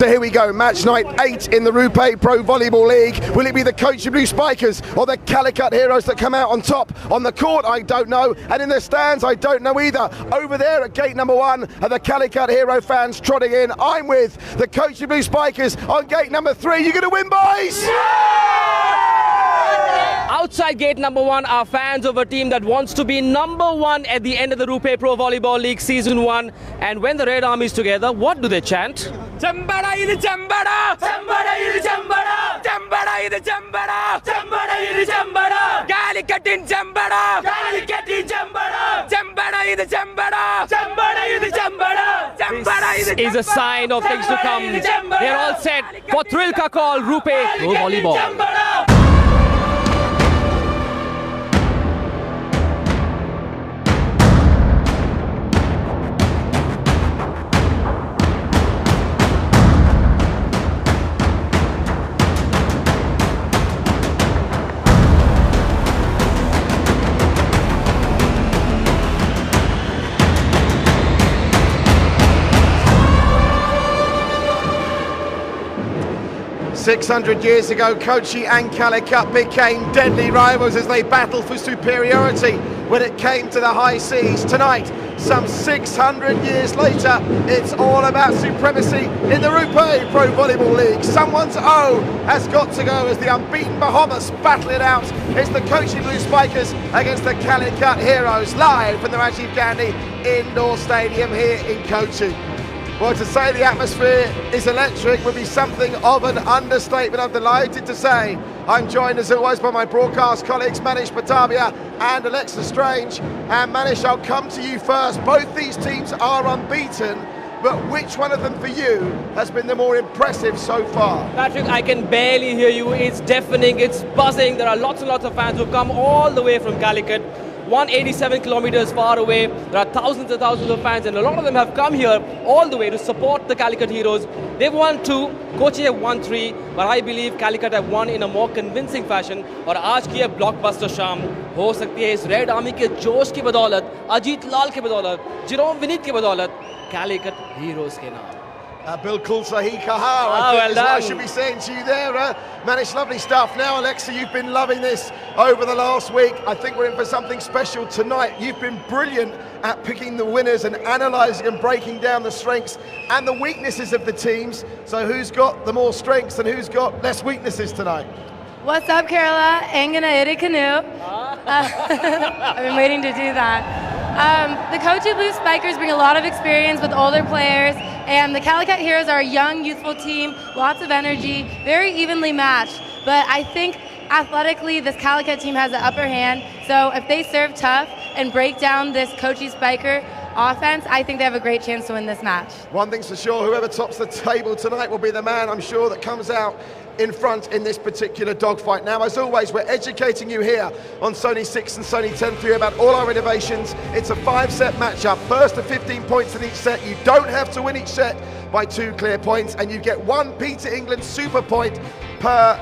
So here we go, match night 8 in the Rupe Pro Volleyball League. Will it be the Cochin Blue Spikers or the Calicut Heroes that come out on top? On the court, I don't know, and in the stands, I don't know either. Over there at gate number 1 are the Calicut Hero fans trotting in. I'm with the Cochin Blue Spikers on gate number 3. You gonna win, boys? Outside gate number 1 are fans of a team that wants to be number 1 at the end of the Rupe Pro Volleyball League Season 1. And when the Red Army is together, what do they chant? Chambada idu chambada! Chambada idu chambada! Chambada idu chambada! Chambada idu chambada! Calicut in chambada! Calicut in chambada! Chambada idu chambada! Chambada idu chambada! Chambada idu chambada! This is a sign of things to come. They're all set for Thrill Ka Call Rupe Pro Volleyball. 600 years ago, Kochin and Calicut became deadly rivals as they battled for superiority when it came to the high seas. Tonight, some 600 years later, it's all about supremacy in the Rupe Pro Volleyball League. Someone's O has got to go as the unbeaten Bahamas battle it out. It's the Cochin Blue Spikers against the Calicut Heroes, live from the Rajiv Gandhi Indoor Stadium here in Cochin. Well, to say the atmosphere is electric would be something of an understatement. I'm delighted to say I'm joined as always by my broadcast colleagues Manish Pattabia and Alexa Strange. And Manish, I'll come to you first. Both these teams are unbeaten, but which one of them for you has been the more impressive so far? Patrick, I can barely hear you. It's deafening, it's buzzing. There are lots and lots of fans who've come all the way from Calicut. 187 kilometers far away. There are thousands and thousands of fans, and a lot of them have come here all the way to support the Calicut Heroes. They've won 2, Cochin have won 3, but I believe Calicut have won in a more convincing fashion. और आज की ये blockbuster शाम हो सकती है इस red army के जोश की बदौलत, अजीत लाल की बदौलत, जेरोम विनीत की बदौलत, Calicut Heroes के नाम. Bilkul Sahi Kahar, I think is what I should be saying to you there. Manish, lovely stuff. Now, Alexa, you've been loving this over the last week. I think we're in for something special tonight. You've been brilliant at picking the winners and analysing and breaking down the strengths and the weaknesses of the teams. So who's got the more strengths and who's got less weaknesses tonight? What's up, Carola? Angana Iri Canoe. I've been waiting to do that. The Cochin Blue Spikers bring a lot of experience with older players, and the Calicut Heroes are a young, youthful team, lots of energy, very evenly matched. But I think athletically, this Calicut team has the upper hand. So if they serve tough and break down this Cochin Spiker offense, I think they have a great chance to win this match. One thing's for sure, whoever tops the table tonight will be the man, I'm sure, that comes out in front in this particular dogfight. Now, as always, we're educating you here on Sony 6 and Sony 10 for you about all our innovations. It's a 5-set matchup, first to 15 points in each set. You don't have to win each set by 2 clear points, and you get 1 Peter England super point per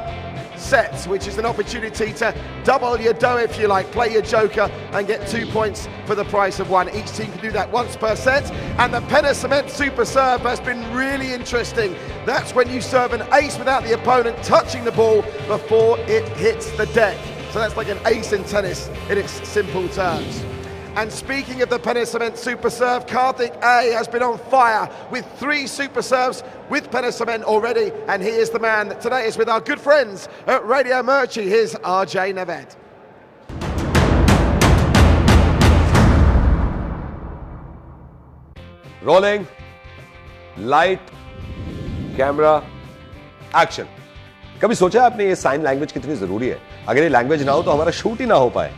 set, which is an opportunity to double your dough if you like, play your joker and get 2 points for the price of 1. Each team can do that once per set, and the Penna Cement Super Serve has been really interesting. That's when you serve an ace without the opponent touching the ball before it hits the deck. So that's like an ace in tennis in its simple terms. And speaking of the Penna Cement Super Serve, Karthik A has been on fire with 3 Super Serves with Penna Cement already, and he is the man that today is with our good friends at Radio Mirchi. Here's RJ Naved. Rolling, light, camera, action. कभी सोचा है आपने ये sign language कितनी जरूरी है? अगर ये लैंग्वेज ना हो तो हमारा शूट ही ना हो पाए.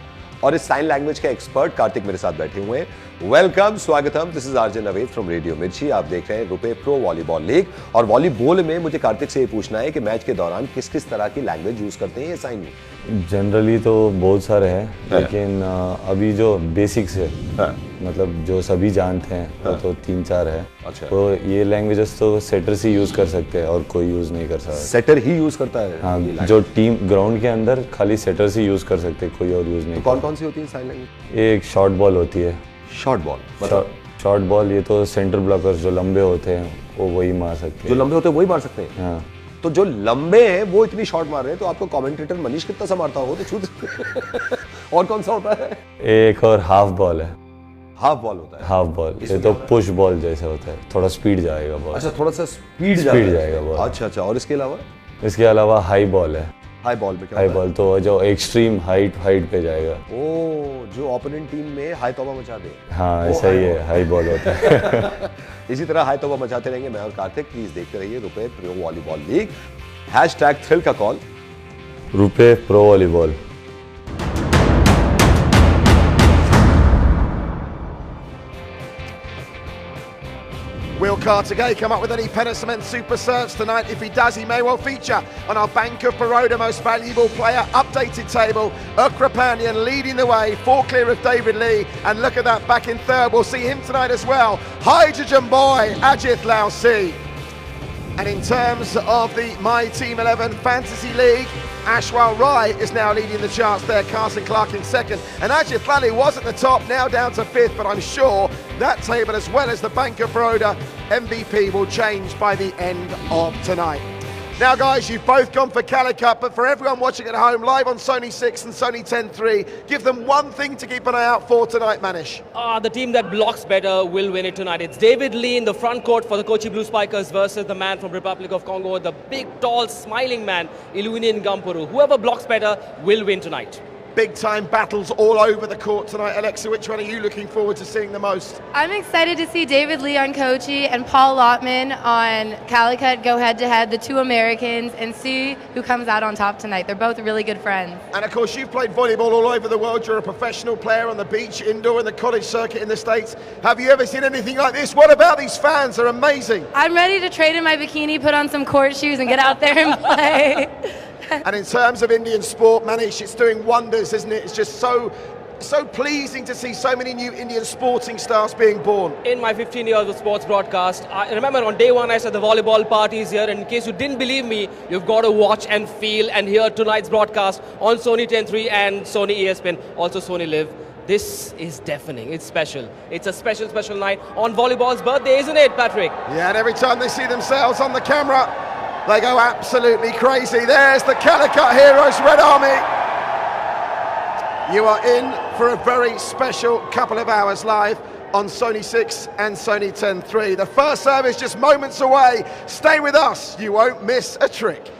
और इस साइन लैंग्वेज के एक्सपर्ट कार्तिक मेरे साथ बैठे हुए हैं. वेलकम, स्वागतम. This is RJ Naved from radio मिर्ची. आप देख रहे हैं रुपे प्रो वॉलीबॉल लीग. और वॉलीबॉल में मुझे कार्तिक से ये पूछना है कि मैच के दौरान किस किस तरह की लैंग्वेज यूज करते हैं ये साइन में? जनरली तो बहुत सारे हैं, लेकिन अभी जो बेसिक्स है, मतलब जो सभी जानते हैं, वो तो 3-4 है. अच्छा. तो ये लैंग्वेजेस तो सेटर्स ही यूज कर सकते हैं और कोई यूज नहीं कर सकता. सेटर ही यूज करता है? हाँ, जो टीम ग्राउंड के अंदर खाली सेटर्स ही यूज कर सकते हैं, कोई और यूज नहीं. कौन कौन सी होती है साइन लैंग्वेज? एक शॉर्ट बॉल होती है. शॉर्ट बॉल शॉर्ट बॉल, ये तो सेंटर ब्लॉकर्स जो लंबे होते हैं वो वही मार सकते जो हैं। लंबे होते हैं वही मार सकते हैं। हाँ। तो जो लंबे हैं वो इतनी शॉट मार रहे हैं, तो आपको कमेंटेटर मनीष कितना सा मारता होगा तो छूट। और कौन सा होता है? एक और हाफ बॉल है। हाफ बॉल होता है। हाफ बॉल ये तो पुश बॉल जैसा होता है, थोड़ा स्पीड जाएगा बॉल। अच्छा, थोड़ा सा स्पीड जाएगा बॉल। अच्छा अच्छा, और इसके अलावा? इसके अलावा हाई बॉल है। हाई बॉल पे क्या हाई होता है? बॉल तो जो एक्सट्रीम हाइट पे जाएगा। ओ, जो ओपोनेंट टीम में हाई तौबा मचा दे। हाँ ऐसा ही है, हाई बॉल होता है। इसी तरह हाई तौबा मचाते रहेंगे मैं और कार्तिक। प्लीज देखते रहिए रुपए प्रो वॉलीबॉल लीग। #थ्रिल का कॉल। रुपए pro volleyball. Will Carter come up with any Pennicement super serves tonight? If he does, he may well feature on our Bank of Baroda Most Valuable Player updated table. Ukrapanian leading the way, 4 clear of David Lee, and look at that, back in third. We'll see him tonight as well. Hydrogen boy, Ajith Lausi. And in terms of the My Team 11 Fantasy League, Ashwal Rai is now leading the charts there, Carson Clark in second. And Ajith Lally was at the top, now down to fifth, but I'm sure that table, as well as the Bank of Baroda MVP, will change by the end of tonight. Now guys, you've both gone for Calicut, but for everyone watching at home, live on Sony 6 and Sony 10.3, give them one thing to keep an eye out for tonight, Manish. The team that blocks better will win it tonight. It's David Lee in the front court for the Kochin Blue Spikers versus the man from Republic of Congo, the big, tall, smiling man, Ilunian Gampuru. Whoever blocks better will win tonight. Big time battles all over the court tonight. Alexa, which one are you looking forward to seeing the most? I'm excited to see David Lee on Kochi and Paul Lotman on Calicut go head to head, the two Americans, and see who comes out on top tonight. They're both really good friends. And of course, you've played volleyball all over the world. You're a professional player on the beach, indoor, in the college circuit in the States. Have you ever seen anything like this? What about these fans? They're amazing. I'm ready to trade in my bikini, put on some court shoes, and get out there and play. And in terms of Indian sport, Manish, it's doing wonders, isn't it? It's just so pleasing to see so many new Indian sporting stars being born. In my 15 years of sports broadcast, I remember on day one I said the volleyball parties here, and in case you didn't believe me, you've got to watch and feel and hear tonight's broadcast on Sony 10.3 and Sony ESPN, also Sony Live. This is deafening. It's special. It's a special, special night on volleyball's birthday, isn't it, Patrick? Yeah, and every time they see themselves on the camera, they go absolutely crazy. There's the Calicut Heroes Red Army. You are in for a very special couple of hours live on Sony 6 and Sony 10.3. The first serve is just moments away. Stay with us. You won't miss a trick.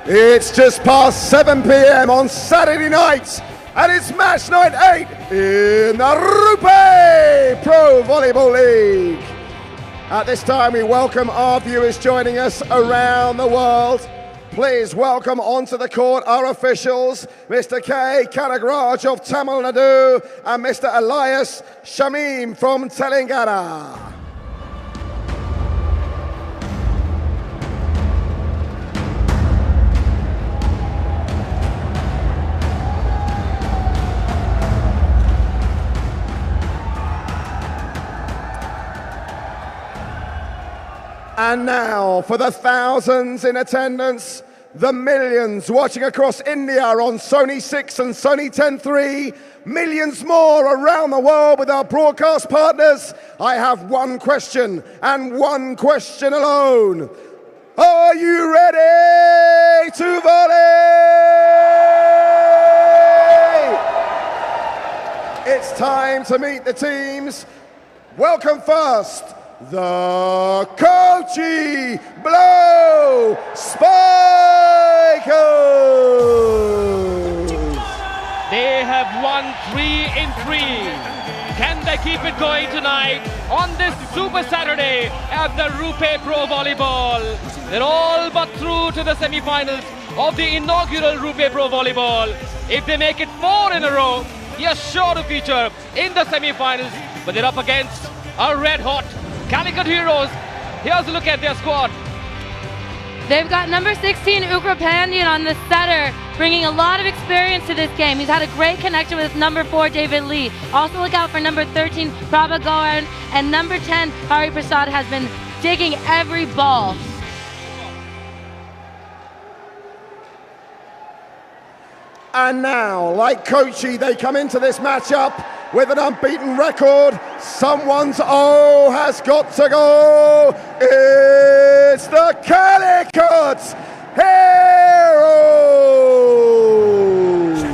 It's just past 7 p.m. on Saturday night, and it's match night 8 in the Rupe Pro Volleyball League. At this time, we welcome our viewers joining us around the world. Please welcome onto the court our officials, Mr. K. Kanagraj of Tamil Nadu and Mr. Elias Shamim from Telangana. And now, for the thousands in attendance, the millions watching across India on Sony 6 and Sony 10.3, millions more around the world with our broadcast partners, I have one question, and one question alone. Are you ready to volley? It's time to meet the teams. Welcome first, the Kochin Blue Spikers. They have won 3 in 3. Can they keep it going tonight on this Super Saturday at the Rupe Pro Volleyball? They're all but through to the semi-finals of the inaugural Rupe Pro Volleyball. If they make it 4 in a row, you're sure to feature in the semi-finals, but they're up against a red-hot Calicut Heroes. Here's a look at their squad. They've got number 16, Ukra Pandian on the setter, bringing a lot of experience to this game. He's had a great connection with number 4, David Lee. Also look out for number 13, Prabha Gowan, and number 10, Hari Prasad has been digging every ball. And now, like Kochi, they come into this matchup with an unbeaten record. Someone's O has got to go. It's the Calicut Heroes.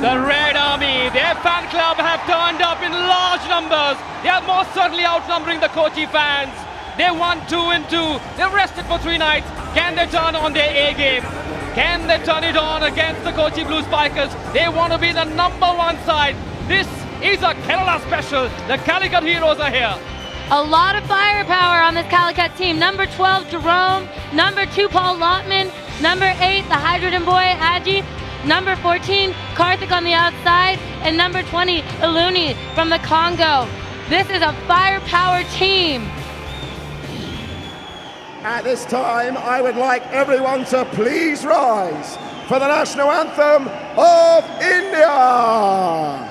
The Red Army, their fan club have turned up in large numbers. They are most certainly outnumbering the Kochi fans. They won 2 in 2. They rested for 3 nights. Can they turn on their A game? Can they turn it on against the Cochin Blue Spikers? They want to be the number 1 side. This is a Kerala special. The Calicut Heroes are here. A lot of firepower on this Calicut team. Number 12, Jerome. Number 2, Paul Lotman. Number 8, the Hydrogen boy, Aji. Number 14, Karthik on the outside. And number 20, Iluni from the Congo. This is a firepower team. At this time, I would like everyone to please rise for the national anthem of India.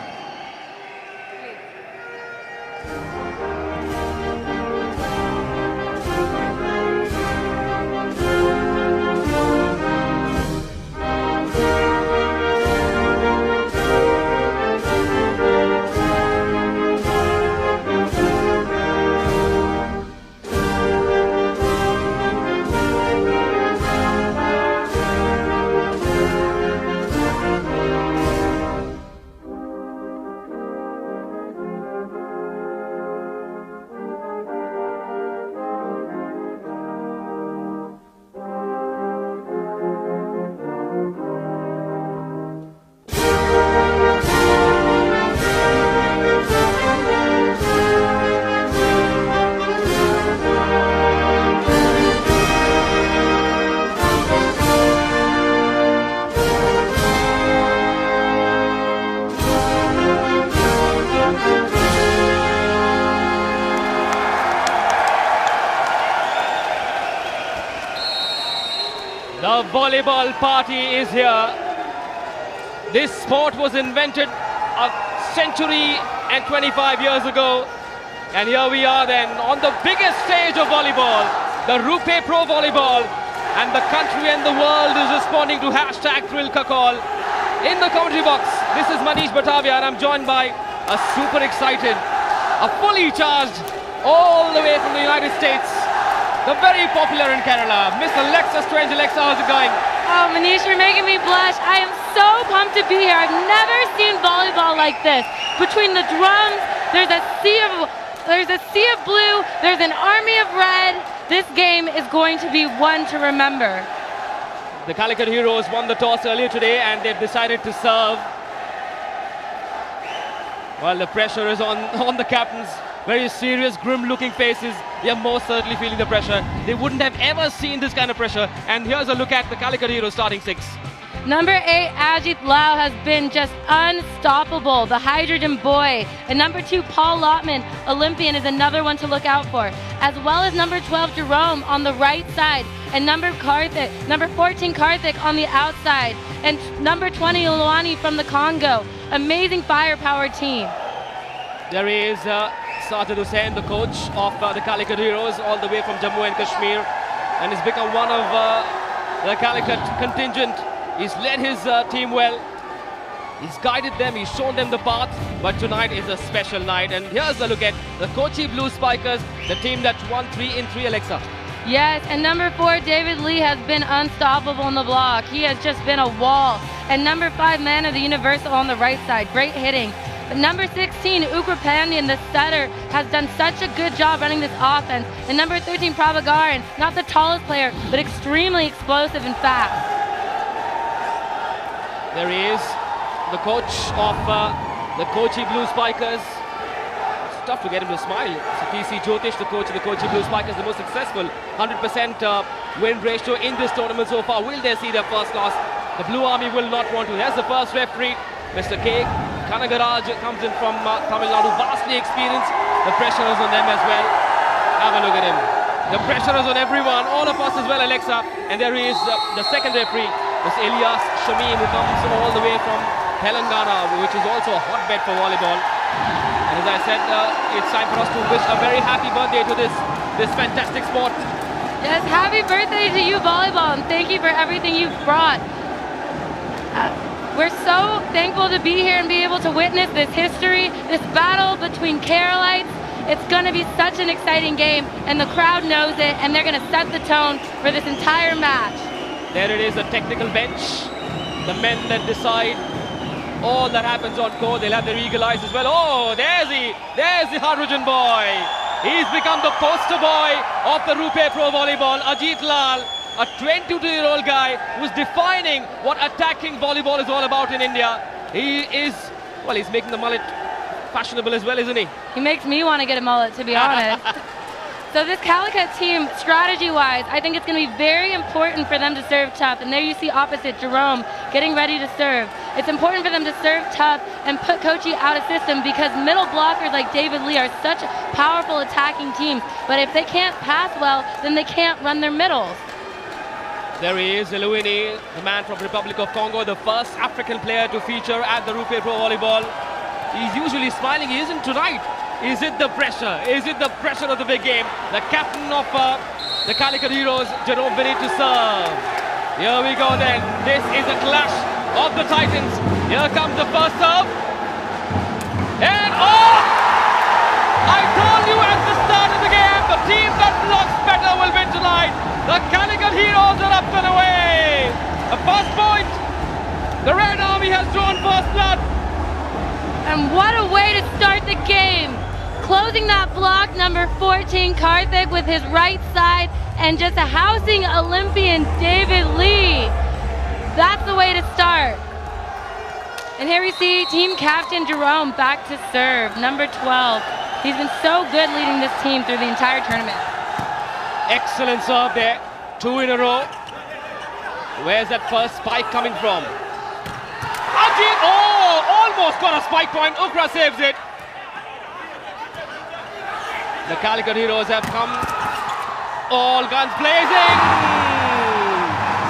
The volleyball party is here. This sport was invented a century and 25 years ago. And here we are then on the biggest stage of volleyball, the Rupe Pro Volleyball. And the country and the world is responding to #ThrillKakal. In the commentary box, this is Manish Batavia and I'm joined by a super excited, a fully charged, all the way from the United States, the very popular in Kerala, Miss Alexa Strange. Alexa, how's it going? Oh, Manish, you're making me blush. I am so pumped to be here. I've never seen volleyball like this. Between the drums, there's a sea of blue, there's an army of red. This game is going to be one to remember. The Calicut Heroes won the toss earlier today and they've decided to serve. Well, the pressure is on the captains. Very serious, grim-looking faces. They are most certainly feeling the pressure. They wouldn't have ever seen this kind of pressure. And here's a look at the Calicut Heroes starting 6. Number 8, Ajit Lau has been just unstoppable, the hydrogen boy. And number 2, Paul Lotman, Olympian, is another one to look out for. As well as number 12, Jerome, on the right side. And number 14, Karthik, on the outside. And number 20, Luani from the Congo. Amazing firepower team. There is Sajid Hussain, the coach of the Calicut Heroes, all the way from Jammu and Kashmir. And he's become one of the Calicut contingent. He's led his team well. He's guided them, he's shown them the path. But tonight is a special night. And here's a look at the Kochin Blue Spikers, the team that won 3 in 3, Alexa. Yes, and number 4, David Lee, has been unstoppable in the block. He has just been a wall. And number 5, Man of the Universal on the right side, great hitting. But number 16, Pandian, the setter, has done such a good job running this offense. And number 13, Prabhakaran, not the tallest player, but extremely explosive and fast. There he is, the coach of the Kochin Blue Spikers. It's tough to get him to smile. So TC Jyotish, the coach of the Kochin Blue Spikers, the most successful 100% win ratio in this tournament so far. Will they see their first loss? The Blue Army will not want to. There's the first referee, Mr. K. Kanagaraj comes in from Tamil Nadu, vastly experienced. The pressure is on them as well. Have a look at him. The pressure is on everyone, all of us as well, Alexa. And there is the second referee, Mr. Ilyas Shamim, who comes all the way from Telangana, which is also a hotbed for volleyball. And as I said, it's time for us to wish a very happy birthday to this fantastic sport. Yes, happy birthday to you, volleyball, and thank you for everything you've brought. We're so thankful to be here and be able to witness this history, this battle between Keralites. It's going to be such an exciting game, and the crowd knows it, and they're going to set the tone for this entire match. There it is, a technical bench. The men that decide all that happens on court. They'll have their eagle eyes as well. Oh, there's the hydrogen boy. He's become the poster boy of the Rupe Pro Volleyball, Ajit Lal. A 22-year-old guy who's defining what attacking volleyball is all about in India. He's making the mullet fashionable as well, isn't he? He makes me want to get a mullet, to be honest. So this Calicut team, strategy-wise, I think it's going to be very important for them to serve tough. And there you see opposite, Jerome, getting ready to serve. It's important for them to serve tough and put Kochi out of system because middle blockers like David Lee are such powerful attacking teams. But if they can't pass well, then they can't run their middles. There he is, Eluini, the man from Republic of Congo, the first African player to feature at the Rupe Pro Volleyball. He's usually smiling, he isn't tonight. Is it the pressure? Is it the pressure of the big game? The captain of the Calicut Heroes, Jerome Vinny, to serve. Here we go then. This is a clash of the Titans. Here comes the first serve. And oh! I told you at the start of the game, the team that blocks better will win tonight. The Calicut Heroes are up and away. A first point. The Red Army has drawn first blood. And what a way to start the game. Closing that block, number 14, Karthik, with his right side, and just housing Olympian David Lee. That's the way to start. And here we see team captain Jerome back to serve, number 12. He's been so good leading this team through the entire tournament. Excellent serve there, 2 in a row. Where's that first spike coming from? Ajit, oh, almost got a spike point. Ukra saves it. The Calicut Heroes have come, all guns blazing.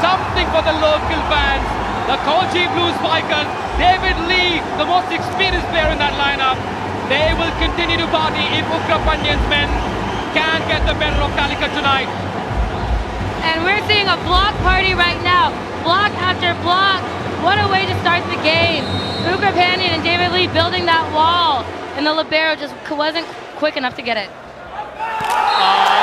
Something for the local fans. The Kochin Blue Spikers, David Lee, the most experienced player in that lineup. They will continue to party if Ukra Pandian's men can get the better of Calicut tonight. And we're seeing a block party right now. Block after block. What a way to start the game. Ukra Pandian and David Lee building that wall. And the libero just wasn't quick enough to get it.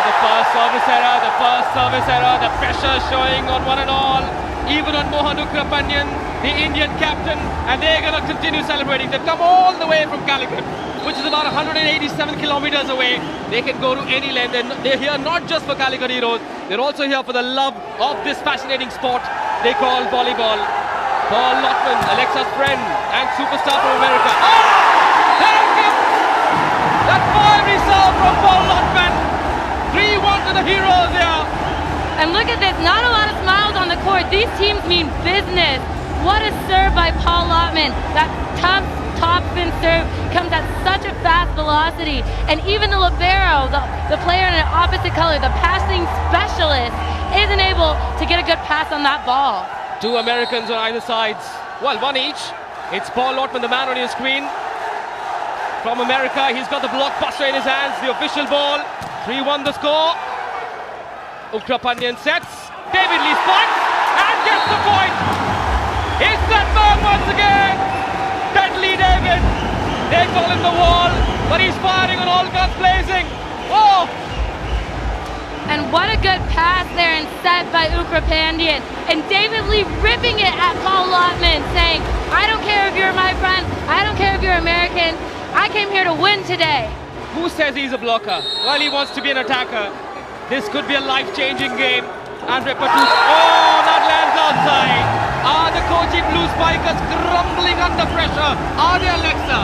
The first service error, the pressure showing on one and all. Even on Mohan Ukra Pandian, the Indian captain. And they're going to continue celebrating. They've come all the way from Calicut, which is about 187 kilometers away. They can go to any length, and they're here not just for Calicut Heroes, they're also here for the love of this fascinating sport. they call volleyball. Paul Lotman, Alexa's friend and superstar from America. Oh! Thank you! That fiery serve from Paul Lotman. 3-1 to the Heroes here. And look at this, not a lot of smiles on the court. These teams mean business. What a serve by Paul Lotman. That tough top spin serve comes at such a fast velocity. And even the libero, the player in an opposite color, the passing specialist, isn't able to get a good pass on that ball. Two Americans on either sides. Well, one each. It's Paul Lotman, the man on your screen. From America, he's got the blockbuster in his hands, the official ball. 3-1 the score. Ukrapandian sets. David Lee spikes and gets the point. It's that man once again. Deadly David. They call him the wall, but he's firing on all guns blazing. Oh! And what a good pass there and set by Ukrapandian. And David Lee ripping it at Paul Lotman, saying, I don't care if you're my friend, I don't care if you're American, I came here to win today. Who says he's a blocker? Well, he wants to be an attacker. This could be a life-changing game. Andre Patus, oh, that lands outside. Are the Kochin Blue Spikers crumbling under pressure? Are they, Alexa?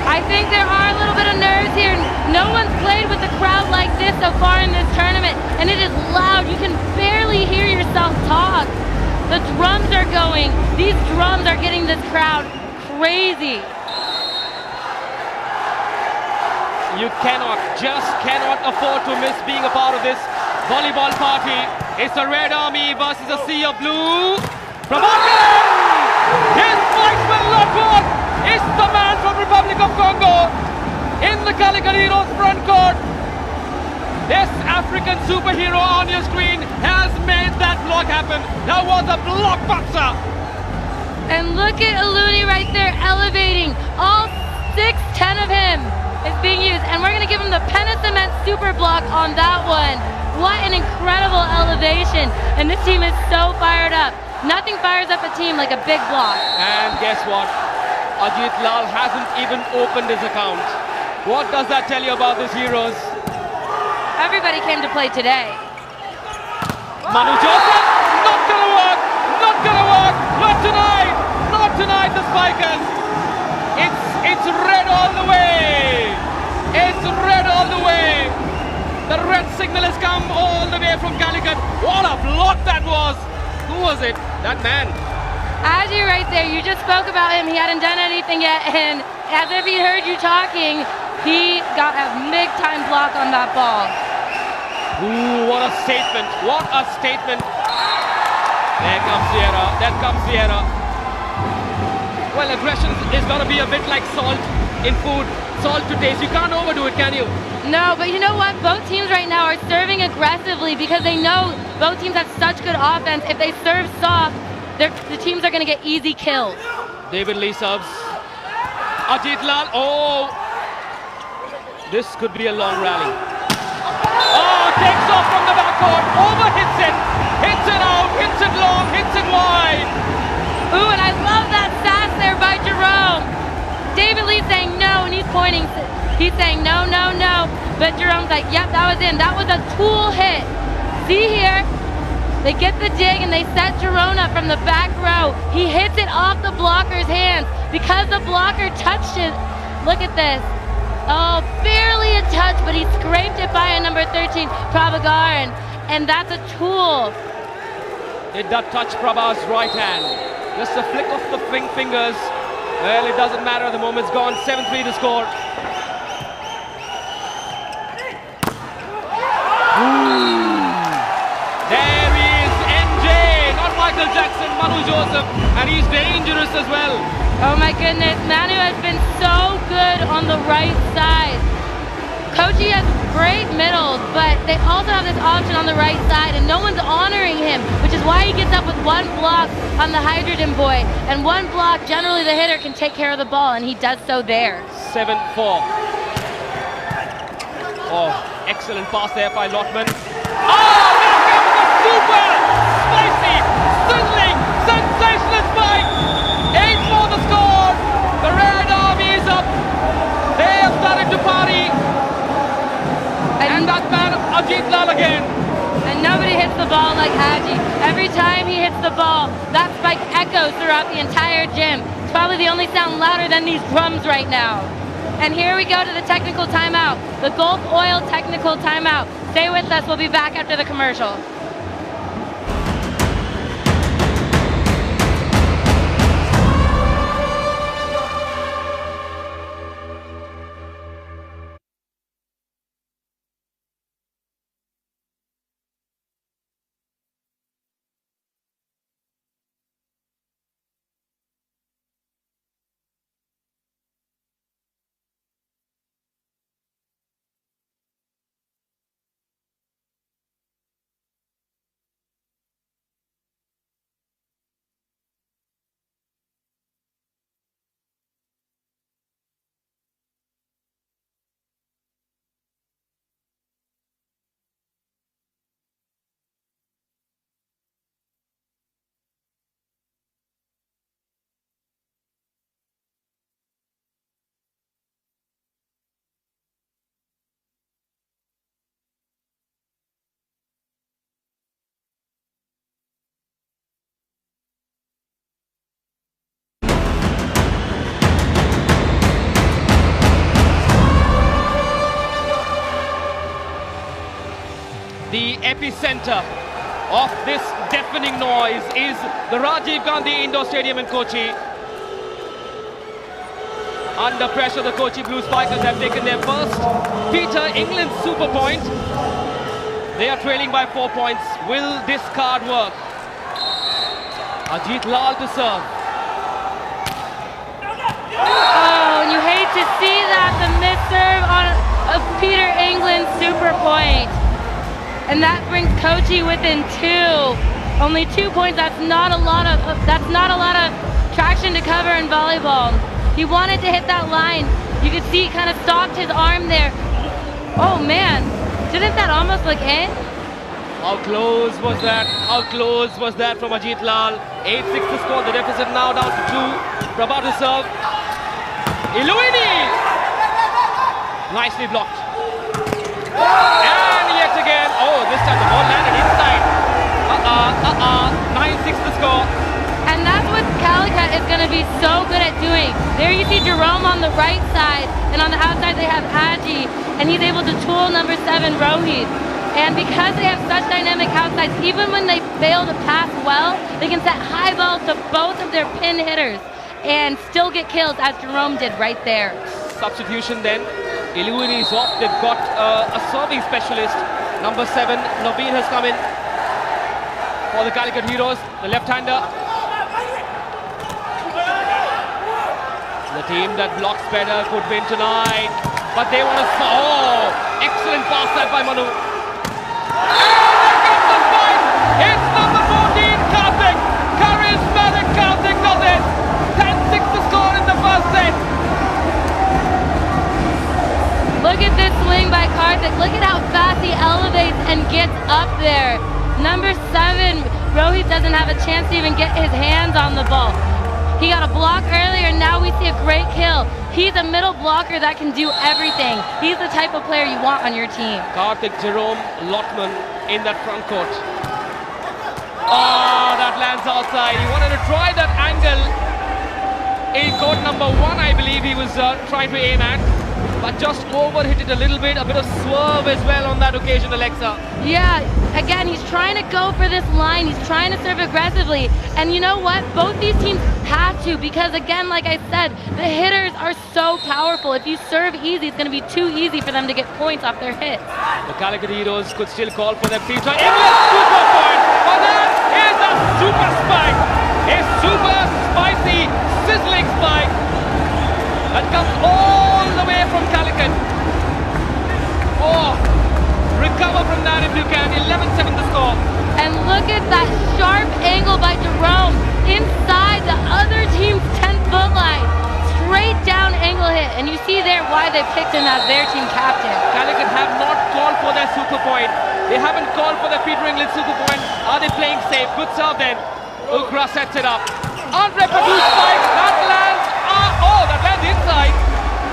I think there are a little bit of nerves here. No one's played with a crowd like this so far in this tournament, and it is loud. You can barely hear yourself talk. The drums are going. These drums are getting this crowd crazy. You just cannot afford to miss being a part of this volleyball party. It's a Red Army versus a Sea of Blue. From Auckland, his Mikeman Lockwood is the man from Republic of Congo in the Calicut Heroes front court. This African superhero on your screen has made that block happen. That was a blockbuster. And look at Aluni right there elevating. All 6'10" of him is being used, and we're going to give him the Penna Cement super block on that one. What an incredible elevation, and this team is so fired up. Nothing fires up a team like a big block. And guess what? Ajit Lal hasn't even opened his account. What does that tell you about these Heroes? Everybody came to play today. Manu Joseph, not gonna work, not gonna work, not tonight, not tonight the Spikers. It's red all the way. It's red all the way. The red signal has come all the way from Calicut. What a block that was. Who was it? That man. Aji right there, you just spoke about him. He hadn't done anything yet, and as if he heard you talking, he got a big-time block on that ball. Ooh, what a statement. What a statement. There comes Sierra. There comes Sierra. Well, aggression is going to be a bit like salt in food. Salt to taste. You can't overdo it, can you? No, but you know what? Both teams right now are serving aggressively because they know both teams have such good offense. If they serve soft, the teams are going to get easy kills. David Lee serves. Ajit Lal. Oh! This could be a long rally. Oh, takes off from the backcourt. Over hits it. Hits it out. Hits it long. Hits it wide. Ooh, and I love that sass there by Jerome. David Lee saying no, and he's pointing. He's saying no, no, no. But Jerome's like, yep, that was in. That was a tool hit. See here? They get the dig and they set Jerome up from the back row. He hits it off the blocker's hands because the blocker touched it. Look at this. Oh, barely a touch, but he scraped it by a number 13, Prabhagaran. And that's a tool. Did that touch Prabha's right hand? Just a flick of the fingers. Well, it doesn't matter. The moment's gone. 7-3 to score. Ooh. There is MJ, not Michael Jackson, Manu Joseph, and he's dangerous as well. Oh my goodness, Manu has been so good on the right side. Kochi has great middles, but they also have this option on the right side, and no one's honoring him, which is why he gets up with one block on the Hydrogen boy. And one block, generally the hitter can take care of the ball, and he does so there. 7-4. Oh, excellent pass there by Lotman. Oh, there comes the super spicy, sizzling, sensational spike. 8-4 the score. The Red Army is up. They have started to party. And that man, Ajit Lal again. And nobody hits the ball like Aji. Every time he hits the ball, that spike echoes throughout the entire gym. It's probably the only sound louder than these drums right now. And here we go to the technical timeout, the Gulf Oil technical timeout. Stay with us, we'll be back after the commercial. The epicenter of this deafening noise is the Rajiv Gandhi Indoor Stadium in Kochi. Under pressure, the Kochin Blue Spikers have taken their first Peter England super point. They are trailing by 4 points. Will this card work? Ajit Lal to serve. Oh, and you hate to see that, the miss-serve on a Peter England super point. And that brings Kochi within 2. Only 2 points. That's not a lot of traction to cover in volleyball. He wanted to hit that line. You could see he kind of stopped his arm there. Oh man, didn't that almost look in? How close was that? How close was that from Ajit Lal? 8-6 to score. The deficit now down to 2. Prabha to serve. Iluini! Nicely blocked. And yet again, oh, this time the ball landed inside. 9-6 to score. And that's what Calicut is going to be so good at doing. There you see Jerome on the right side, and on the outside they have Aji, and he's able to tool number 7, Rohit. And because they have such dynamic outsides, even when they fail to pass well, they can set high balls to both of their pin hitters and still get kills, as Jerome did right there. Substitution then. Iluini is off. They've got a serving specialist. Number 7, Naveen has come in for the Calicut Heroes, the left-hander. The team that blocks better could win tonight, but they want to score. Oh, excellent pass that by Manu. And there comes the spike. It's number 14, Karthik. Charismatic Karthik does it. 10-6 to score in the first set. Look at this swing by Karthik. Look at how fast he elevates and gets up there. Number 7, Rohit doesn't have a chance to even get his hands on the ball. He got a block earlier, and now we see a great kill. He's a middle blocker that can do everything. He's the type of player you want on your team. Karthik, Jerome, Lotman in that front court. Oh, that lands outside. He wanted to try that angle in court number 1, I believe he was trying to aim at. But just overhit it a little bit, a bit of swerve as well on that occasion, Alexa. Yeah, again, he's trying to go for this line. He's trying to serve aggressively. And you know what? Both these teams have to, because again, like I said, the hitters are so powerful. If you serve easy, it's going to be too easy for them to get points off their hits. The Calicut Heroes could still call for their team. England super point, but that is a super spike. A super spicy, sizzling spike that comes all the way from Calicut. Oh, recover from that if you can. 11-7 to score. And look at that sharp angle by Jerome inside the other team's 10-foot line. Straight down angle hit. And you see there why they picked him as their team captain. Calicut have not called for their super point. They haven't called for their Peter England super point. Are they playing safe? Good serve then. Ukra sets it up. Andre Padu spike. That lands. Oh, that lands inside.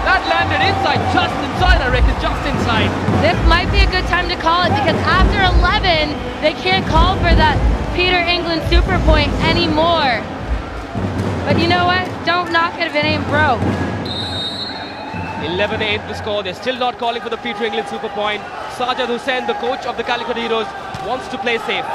That landed inside, just inside, I reckon, just inside. This might be a good time to call it, because after 11, they can't call for that Peter England super point anymore. But you know what? Don't knock it if it ain't broke. 11-8 the score. They're still not calling for the Peter England super point. Sajid Hussain, the coach of the Calicut Heroes, wants to play safe.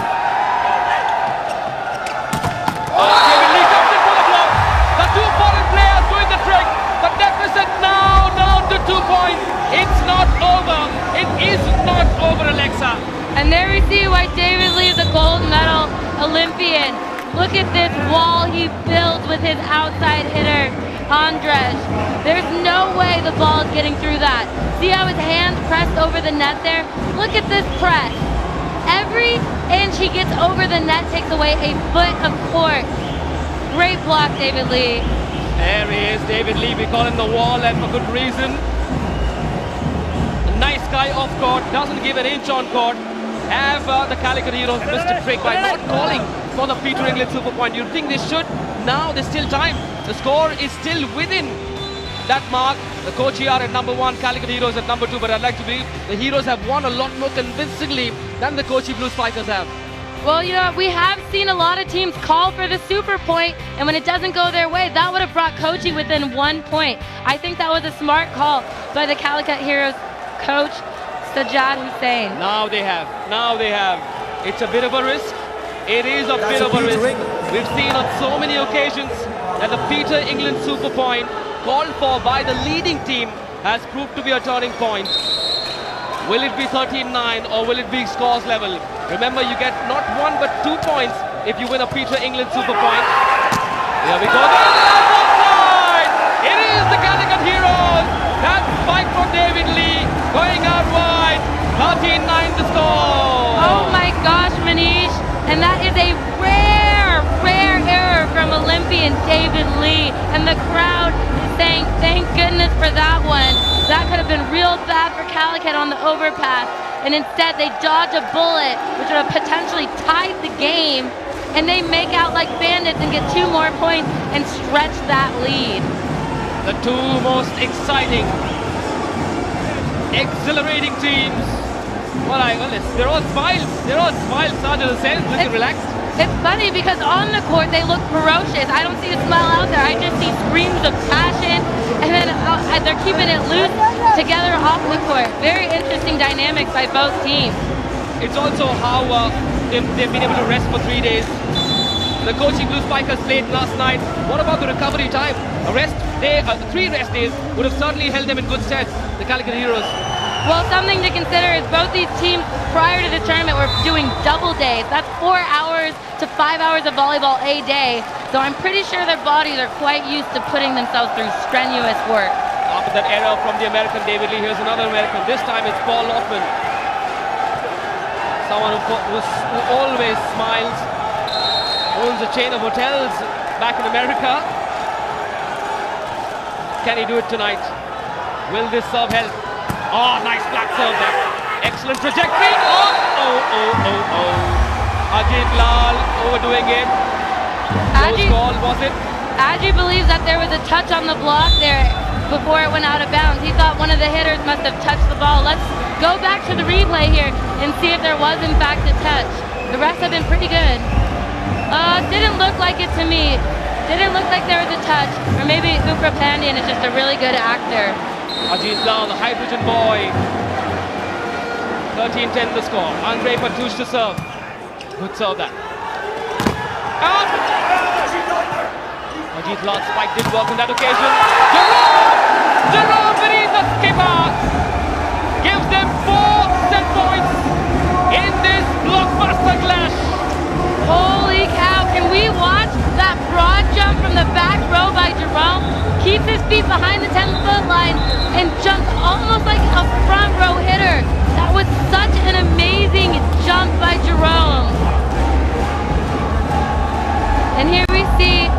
David Lee comes in for the block. The two foreign players doing the trick. The deficit now down to 2 points. It's not over. It is not over, Alexa. And there we see why David Lee is a gold medal Olympian. Look at this wall he builds with his outside hitter, Andrej. There's no way the ball is getting through that. See how his hands pressed over the net there? Look at this press. Every inch he gets over the net takes away a foot of court. Great block, David Lee. There he is, David Lee. We call him the wall, and for good reason. A nice guy off court, doesn't give an inch on court. Have the Calicut Heroes missed a trick by not calling for the Peter England super point? You'd think they should. Now there's still time. The score is still within that mark. The coach here at number 1, Calicut Heroes at number 2, but I'd like to believe the Heroes have won a lot more convincingly than the Kochin Blue Spikers have. Well, you know, we have seen a lot of teams call for the super point, and when it doesn't go their way, that would have brought Kochin within 1 point. I think that was a smart call by the Calicut Heroes coach, Sajid Hussain. Now they have. It's a bit of a risk. It is a bit of a risk. We've seen on so many occasions that the Peter England super point called for by the leading team has proved to be a turning point. Will it be 13-9 or will it be scores level? Remember, you get not 1 but 2 points if you win a Peter England super point. Here we go. It is the Calicut Heroes. That spike from David Lee going out wide. 13-9 the score. Oh my gosh, Manish. And that is a rare error from Olympian David Lee. And the crowd is saying, thank goodness for that one. That could have been real bad for Calicut on the overpass. And instead they dodge a bullet, which would have potentially tied the game. And they make out like bandits and get 2 more points and stretch that lead. The two most exciting, exhilarating teams. They're all smiles. Sajid Hussain is looking relaxed. It's funny because on the court they look ferocious. I don't see a smile out there. I just see screams of passion, and then they're keeping it loose together off the court. Very interesting dynamics by both teams. It's also how they've been able to rest for 3 days. The Kochin Blue Spikers played last night. What about the recovery time? A rest day, 3 rest days would have certainly held them in good stead, the Calicut Heroes. Well, something to consider is both these teams prior to the tournament were doing double days. That's 4 hours to 5 hours of volleyball a day. So I'm pretty sure their bodies are quite used to putting themselves through strenuous work. After that error from the American David Lee, here's another American. This time it's Paul Lockman. Someone who always smiles, owns a chain of hotels back in America. Can he do it tonight? Will this serve help? Oh, nice black serve there. Excellent trajectory. Oh. Ajit Lal overdoing it. Close call, was it? Ajit believes that there was a touch on the block there before it went out of bounds. He thought one of the hitters must have touched the ball. Let's go back to the replay here and see if there was in fact a touch. The rest have been pretty good. Didn't look like it to me. Didn't look like there was a touch. Or maybe Upra Pandian is just a really good actor. Ajit Lal, the hydrogen boy. 13-10 the score. Andrei Patush to serve. Good serve that. Out! Ajit Lal's spike did work on that occasion. Jerome beneath the skipper gives them 4 set points in this blockbuster clash. Holy cow, can we watch that broad jump from the back row by Jerome? Keeps his feet behind the 10-foot line and jumps almost like a front row hitter. That was such an amazing jump by Jerome. And here we see,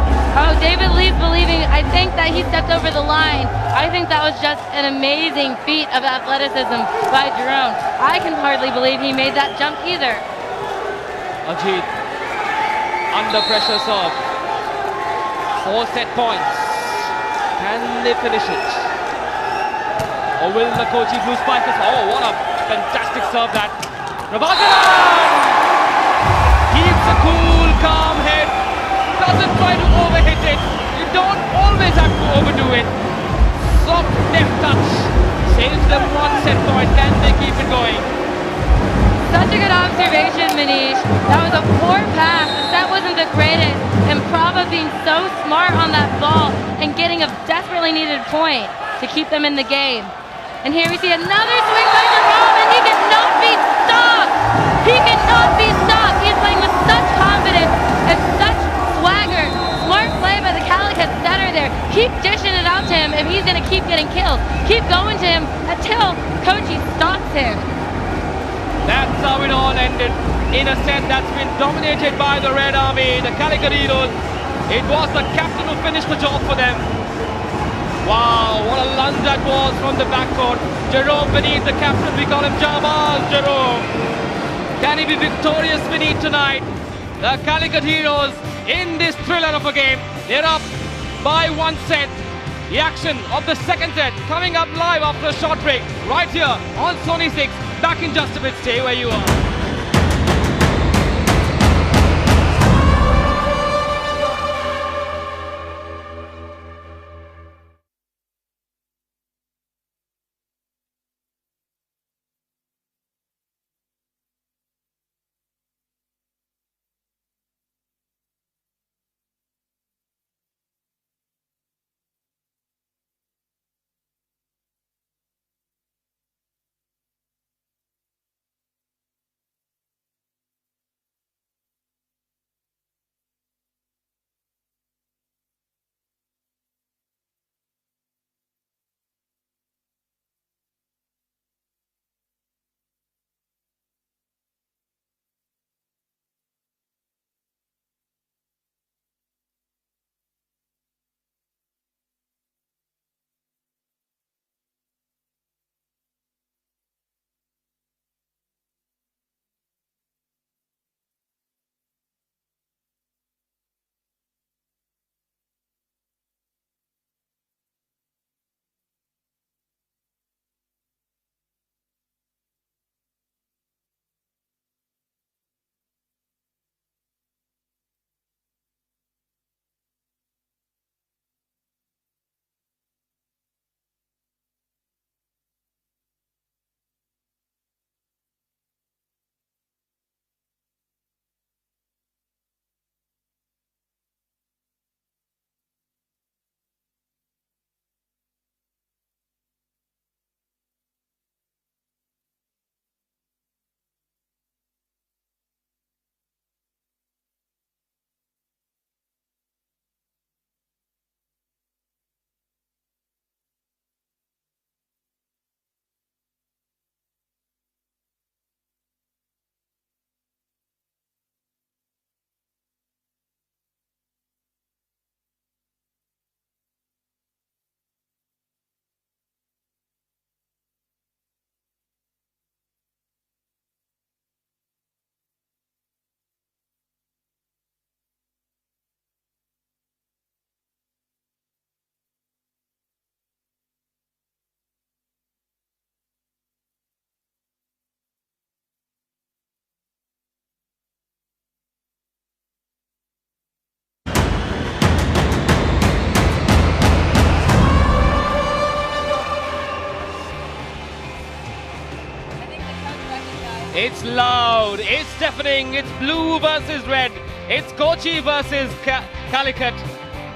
David Lee's believing, I think that he stepped over the line. I think that was just an amazing feat of athleticism by Jerome. I can hardly believe he made that jump either. Ajit, under pressure serve. 4 set points. Can they finish it? Or will the Kochin Blue Spikers? Oh, what a fantastic serve that. Prabhakaran keeps the cool. it. You don't always have to overdo it. Soft, deft touch. Saves them 1 set point. Can they keep it going? Such a good observation, Manish. That was a poor pass. The set wasn't the greatest. And Prabha being so smart on that ball and getting a desperately needed point to keep them in the game. And here we see another swing by Jerome, and he cannot be stopped. He cannot be stopped. He's playing with such confidence and such swagger. Smart play by the Calicut setter there. Keep dishing it out to him if he's going to keep getting kills. Keep going to him until Kochi stops him. That's how it all ended. In a set that's been dominated by the Red Army, the Calicut Heroes. It was the captain who finished the job for them. Wow, what a lunge that was from the backcourt. Jerome beneath the captain, we call him Jamal Jerome. Can he be victorious beneath tonight? The Calicut Heroes in this thriller of a game. They're up by 1 set. The action of the second set coming up live after a short break. Right here on Sony 6. Back in just a bit. Stay where you are. It's loud, it's deafening, it's blue versus red. It's Kochi versus Calicut.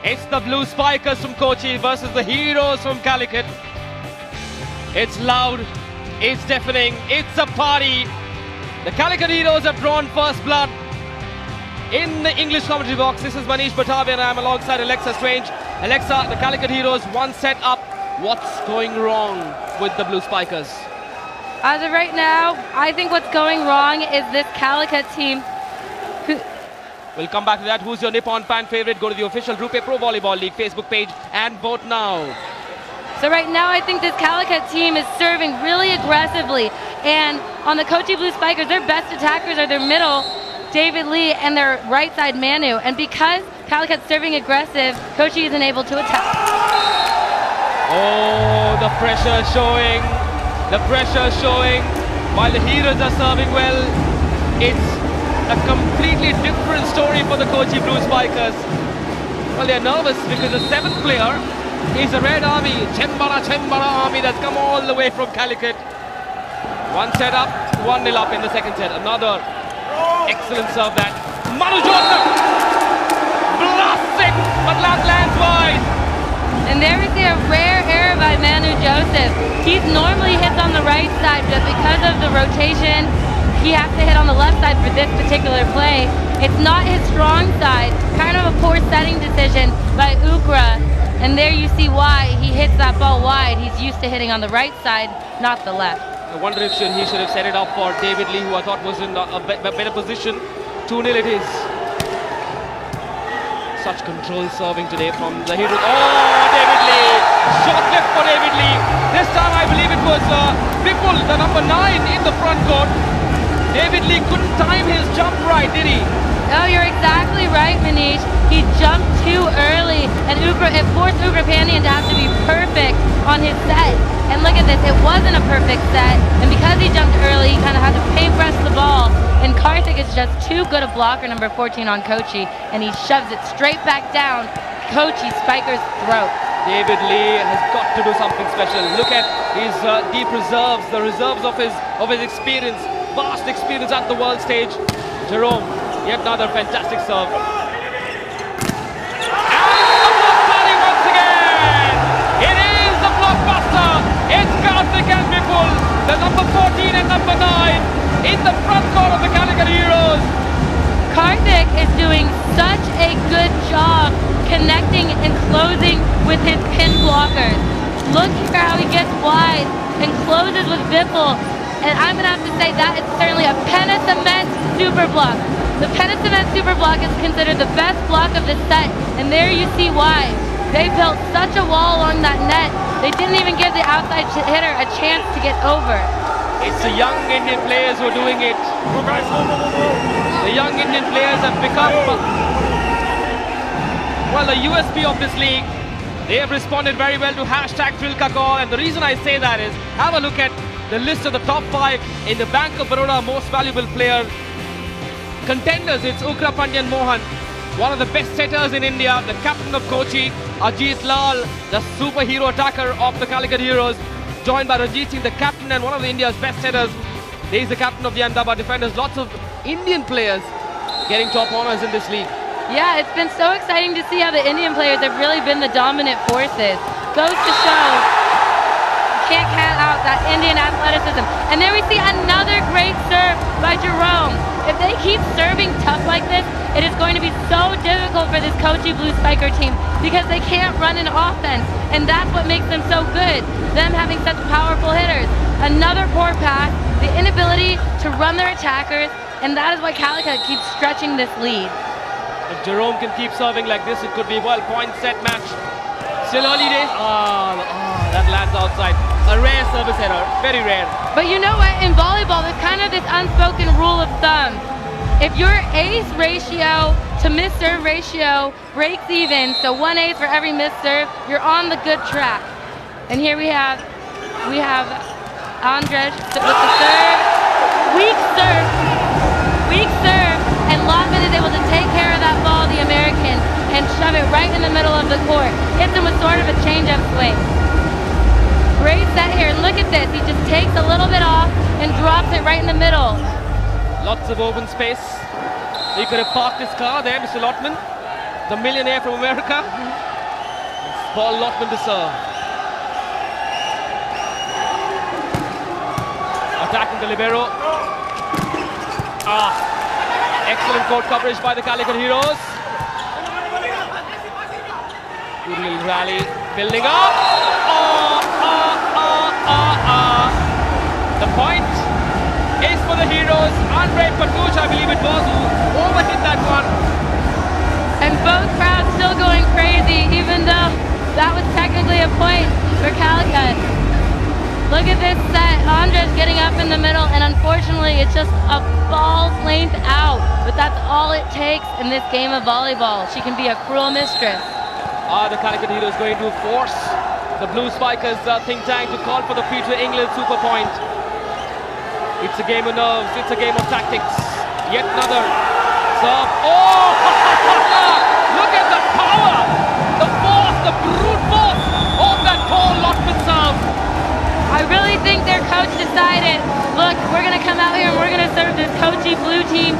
It's the blue spikers from Kochi versus the heroes from Calicut. It's loud, it's deafening, it's a party. The Calicut Heroes have drawn first blood. In the English commentary box, this is Manish Batavi and I'm alongside Alexa Strange. Alexa, the Calicut Heroes 1 set up. What's going wrong with the blue spikers? As of right now, I think what's going wrong is this Calicut team. We'll come back to that. Who's your Nippon fan favorite? Go to the official Rupee Pro Volleyball League Facebook page and vote now. So right now, I think this Calicut team is serving really aggressively. And on the Kochi Blue Spikers, their best attackers are their middle, David Lee, and their right side, Manu. And because Calicut's serving aggressive, Kochi isn't able to attack. Oh, the pressure showing. The pressure showing. While the Heroes are serving well, it's a completely different story for the Kochi Blue Spikers. Well, they're nervous because the 7th player is a Red Army, Chembara Army that's come all the way from Calicut. One set up, 1-0 up in the second set. Another excellent serve that. Manu Joseph blasts it, but lands wide. And there we see a rare error by Manu Joseph. He's normally hits on the right side, but because of the rotation, he has to hit on the left side for this particular play. It's not his strong side. Kind of a poor setting decision by Ukra. And there you see why he hits that ball wide. He's used to hitting on the right side, not the left. I wonder if he should have set it up for David Lee, who I thought was in a better position. 2-0 it is. Such control serving today from the hero. Oh, David Lee! Short left for David Lee. This time I believe it was Vipul, the number 9 in the front court. David Lee couldn't time his jump right, did he? Oh, you're exactly right, Manish. He jumped too early, and it forced Ugrapandian to have to be perfect on his set. And look at this, it wasn't a perfect set, and because he jumped early, he kind of had to paintbrush the ball. And Karthik is just too good a blocker, number 14 on Kochi, and he shoves it straight back down Kochi Spiker's throat. David Lee has got to do something special. Look at his deep reserves, the reserves of his experience, vast experience at the world stage. Jerome, yet another fantastic serve. It's Karthik and Vipul, the number 14 and number 9 in the front court of the Calicut Heroes. Karthik is doing such a good job connecting and closing with his pin blockers. Look here how he gets wide and closes with Vipul. And I'm going to have to say that is certainly a Penna Cement super block. The Penna Cement super block is considered the best block of the set, and there you see why. They built such a wall along that net, they didn't even give the outside hitter a chance to get over. It's the young Indian players who are doing it. The young Indian players have become, well, the USP of this league. They have responded very well to #ThrillKakor, and the reason I say that is, have a look at the list of the top 5 in the Bank of Baroda most valuable player contenders. It's Ugrapandian Mohan, one of the best setters in India, the captain of Kochi. Ajit Lal, the superhero attacker of the Calicut Heroes, joined by Ranjit Singh, the captain and one of India's best setters. He's the captain of the Ahmedabad Defenders. Lots of Indian players getting top honors in this league. Yeah, it's been so exciting to see how the Indian players have really been the dominant forces. Goes to show, you can't count out that Indian athleticism. And there we see another great serve by Jerome. If they keep serving tough like this, it is going to be so difficult for this Kochi Blue Spiker team because they can't run an offense, and that's what makes them so good, them having such powerful hitters. Another poor pass, the inability to run their attackers, and that is why Calicut keeps stretching this lead. If Jerome can keep serving like this, it could be, well, point set match. Still early days. That lands outside. A rare service error, very rare. But you know what, in volleyball, there's kind of this unspoken rule of thumb. If your ace ratio to miss serve ratio breaks even, so 1 ace for every missed serve, you're on the good track. And here we have Andrej with the serve, weak serve, and Lotman is able to take care of that ball, the American, and shove it right in the middle of the court. Hits him with sort of a change-up swing. Great set here, and look at this, he just takes a little bit off and drops it right in the middle. Lots of open space. He could have parked his car there, Mr. Lotman, the millionaire from America. Paul Lotman to serve. Attacking the libero. Excellent court coverage by the Calicut Heroes. Good little rally, building up. The point is for the Heroes. Andre Patuch, I believe it was, who overhit that one. And both crowds still going crazy, even though that was technically a point for Calicut. Look at this set. Andres getting up in the middle, and unfortunately, it's just a ball's length out. But that's all it takes in this game of volleyball. She can be a cruel mistress. The Calicut Heroes going to force the Blue Spikers think tank to call for the Peter England super point. It's a game of nerves, it's a game of tactics. Yet another serve. Oh! Look at the power team.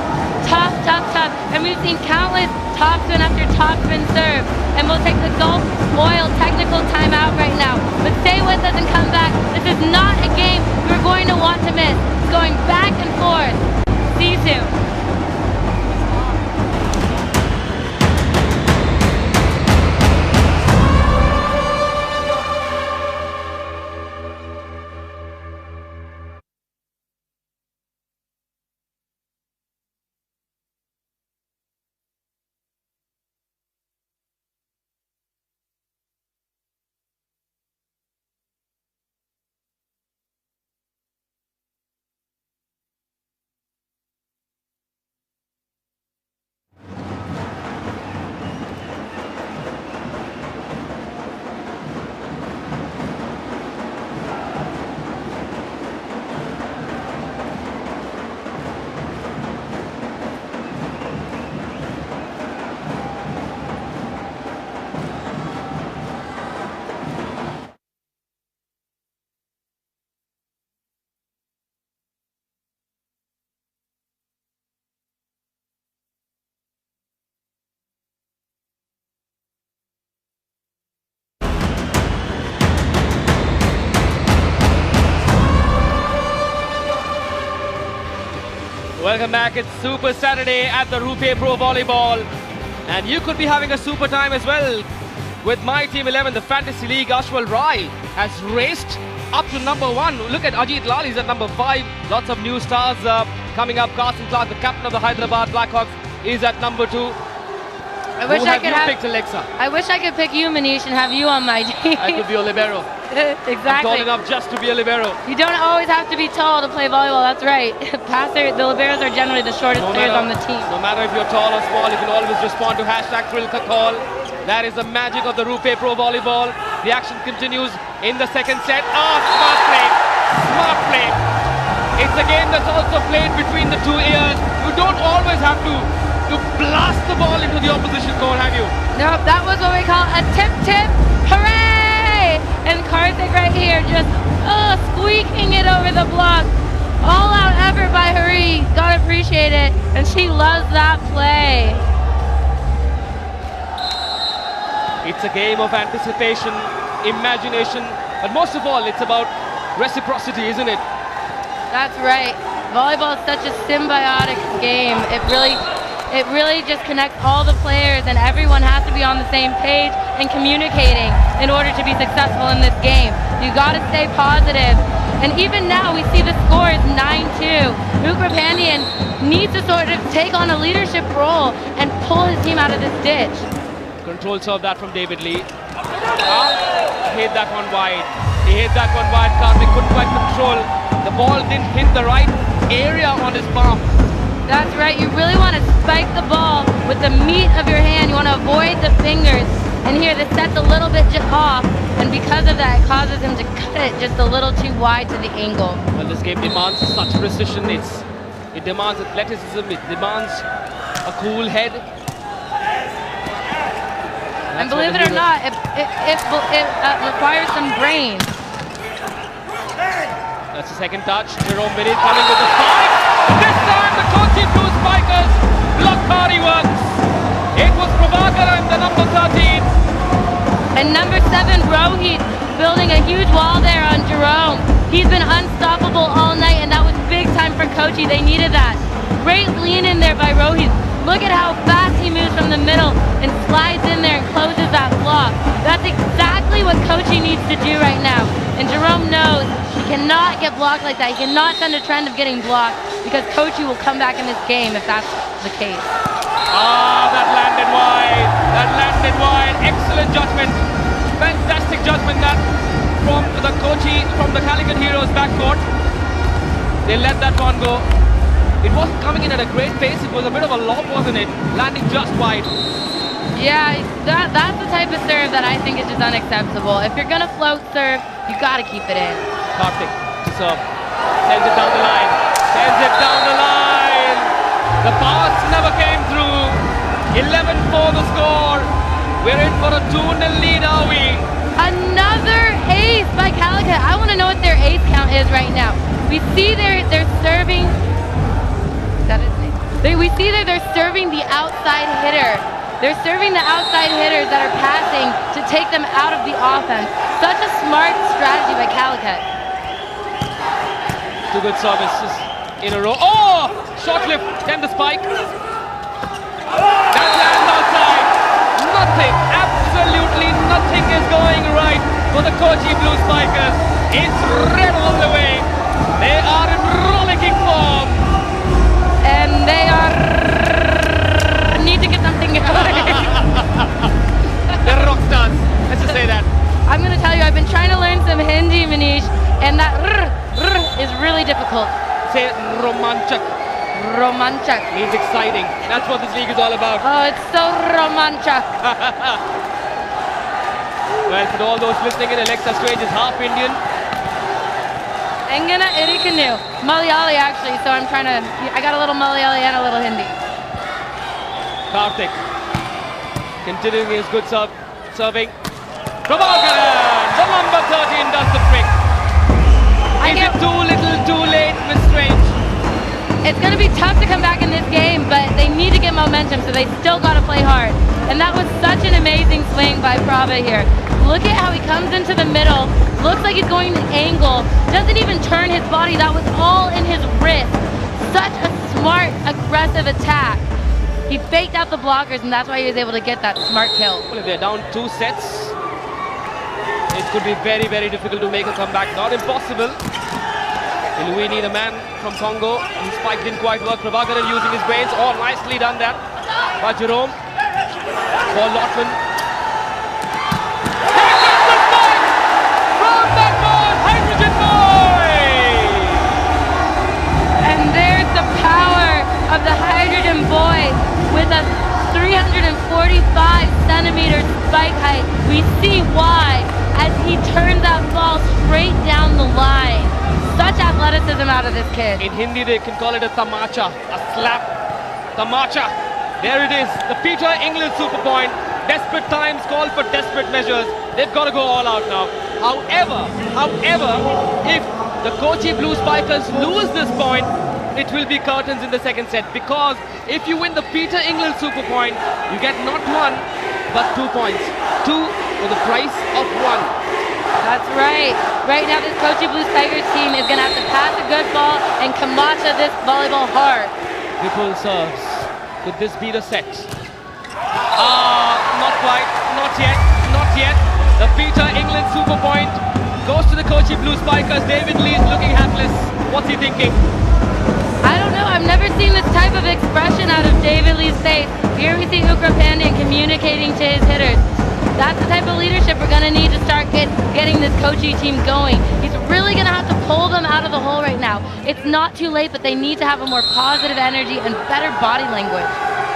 Tough, tough, tough. And we've seen countless topspin after topspin serve. And we'll take the Gulf Oil technical timeout right now. But stay with us and come back. This is not a game we're going to want to miss. It's going back and forth. See you soon. Welcome back. It's Super Saturday at the Rupe Pro Volleyball. And you could be having a super time as well. With my Team 11, the Fantasy League, Ashwal Rai has raced up to number 1. Look at Ajit Lal, he's at number 5. Lots of new stars coming up. Carson Clark, the captain of the Hyderabad Blackhawks, is at number 2. I wish I could have picked, Alexa? I wish I could pick you, Manish, and have you on my team. I could be a libero. Exactly. I'm tall enough just to be a libero. You don't always have to be tall to play volleyball. That's right. The liberos are generally the shortest players on the team. No matter if you're tall or small, you can always respond to #ThrillCall. That is the magic of the Rupe Pro Volleyball. The action continues in the second set. Oh, smart play. Smart play. It's a game that's also played between the 2 ears. You don't always have to blast the ball into the opposition court, have you? No, that was what we call a tip-tip. Hooray! And Karthik right here just squeaking it over the block. All out effort by Hari. Gotta appreciate it. And she loves that play. It's a game of anticipation, imagination, but most of all, it's about reciprocity, isn't it? That's right. Volleyball is such a symbiotic game. It really just connects all the players, and everyone has to be on the same page and communicating in order to be successful in this game. You got to stay positive. And even now, we see the score is 9-2. Ukrapandian needs to sort of take on a leadership role and pull his team out of this ditch. Control serve that from David Lee. Hit that one wide. He hit that one wide. Karthik couldn't quite control. The ball didn't hit the right area on his palm. That's right. You really want to spike the ball with the meat of your hand. You want to avoid the fingers. And here, the set's a little bit off, and because of that, it causes him to cut it just a little too wide to the angle. Well, this game demands such precision. It demands athleticism. It demands a cool head. And believe it or not, it requires some brains. That's the second touch. Jerome Biddy coming with the spike. This time the Kochin Blue Spikers block party works. It was Prabhakar and the number 13. And number 7, Rohit, building a huge wall there on Jerome. He's been unstoppable all night, and that was big time for Kochi. They needed that. Great lean in there by Rohit. Look at how fast he moves from the middle and slides in there and closes that block. That's exactly what Kochi needs to do right now. And Jerome knows he cannot get blocked like that. He cannot send a trend of getting blocked, because Kochi will come back in this game if that's the case. That landed wide. That landed wide. Excellent judgment. Fantastic judgment that from the Calicut Heroes backcourt. They let that one go. It wasn't coming in at a great pace. It was a bit of a lob, wasn't it? Landing just wide. Yeah, that's the type of serve that I think is just unacceptable. If you're gonna float serve, you gotta keep it in. Karthik to serve. Sends it down the line. Sends it down the line. The pass never came through. 11-4 the score. We're in for a 2-0 lead, are we? Another ace by Calicut. I want to know what their ace count is right now. We see they're serving. That is We see that they're serving the outside hitter. They're serving the outside hitters that are passing to take them out of the offense. Such a smart strategy by Calicut. Two good services in a row. Oh! Short lift, then the spike. That lands outside. Nothing, absolutely nothing is going right for the Kochin Blue Spikers. It's red all the way. They are in rollicking form. And they need to get something going. They're rock stars. Let's just say that. I'm going to tell you, I've been trying to learn some Hindi, Manish, and that is really difficult. Say romanchak. Romanchak. Means exciting. That's what this league is all about. Oh, it's so romanchak. Well, for all those listening in, Alexa Strange is half Indian. Engana Irikanu. Malayali, actually, so I got a little Malayali and a little Hindi. Karthik. Continuing his good serving. Prabhakaran, the number 13 does the trick. Is it too little, too late, Miss Strange? It's going to be tough to come back in this game, but they need to get momentum, so they still got to play hard. And that was such an amazing swing by Prabha here. Look at how he comes into the middle, looks like he's going to angle, doesn't even turn his body, that was all in his wrist. Such a smart, aggressive attack. He faked out the blockers, and that's why he was able to get that smart kill. Well, if they're down 2 sets, it could be very, very difficult to make a comeback. Not impossible. Iluini, the man from Congo, his spike didn't quite work. Prabhakaran using his brains. Oh, nicely done that by Jerome. For Lotman. Here comes the spike from that boy, Hydrogen Boy! And there's the power of the Hydrogen Boy with a 345-centimeter spike height. We see why as he turns that ball straight down the line. Such athleticism out of this kid. In Hindi, they can call it a tamacha, a slap. Tamacha. There it is, the Peter England super point. Desperate times call for desperate measures. They've got to go all out now. However, if the Kochin Blue Spikers lose this point, it will be curtains in the second set, because if you win the Peter England super point, you get not 1 but 2 points. 2 for the price of 1. That's right. Right now, this Kochin Blue Spikers team is going to have to pass a good ball and kamacha this volleyball hard. Ripple serves. Could this be the set? Not quite. Not yet. Not yet. The Peter England super point goes to the Kochin Blue Spikers. David Lee is looking hapless. What's he thinking? I don't know. I've never seen this type of expression out of David Lee's face. Here we see Ukra Pandyan communicating to his hitters. That's the type of leadership we're going to need to start getting this Kochin team going. He's really going to have to pull them out of the hole right now. It's not too late, but they need to have a more positive energy and better body language.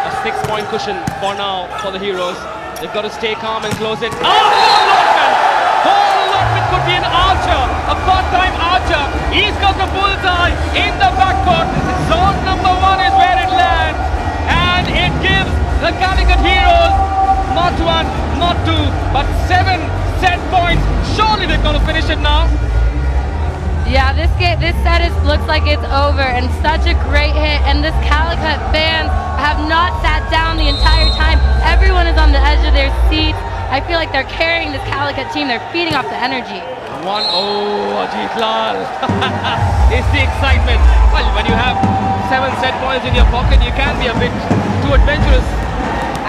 A 6-point cushion for now for the Heroes. They've got to stay calm and close it. Oh, Lotman! Paul Lotman could be an archer, a part-time archer. He's got the bullseye in the backcourt. Zone number 1 is where it lands. And it gives the Calicut Heroes not 1, not 2, but 7 set points. Surely they're going to finish it now. Yeah, this set looks like it's over, and such a great hit. And this Calicut fans have not sat down the entire time. Everyone is on the edge of their seats. I feel like they're carrying this Calicut team. They're feeding off the energy. 1-0, Ajit Lal. It's the excitement. Well, when you have 7 set points in your pocket, you can be a bit too adventurous.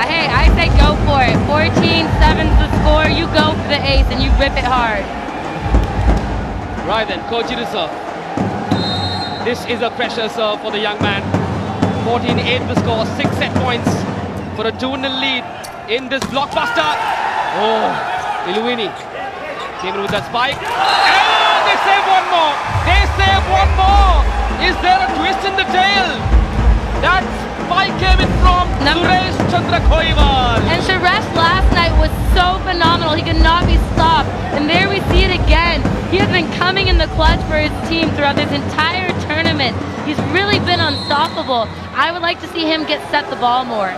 Hey, I say go for it. 14-7's the score. You go for the ace and you rip it hard. Right then, Kochin to serve. This is a pressure serve for the young man. 14-8 the score, 6 set points for a 2-0 lead in this blockbuster. Oh, Iluini came in with that spike. And they save one more. They save one more. Is there a twist in the tail? That spike came in from Suresh Chandra Khoiwal. And Suresh last night was so phenomenal. He could not be stopped. And there we see it again. He has been coming in the clutch for his team throughout this entire tournament. He's really been unstoppable. I would like to see him get set the ball more.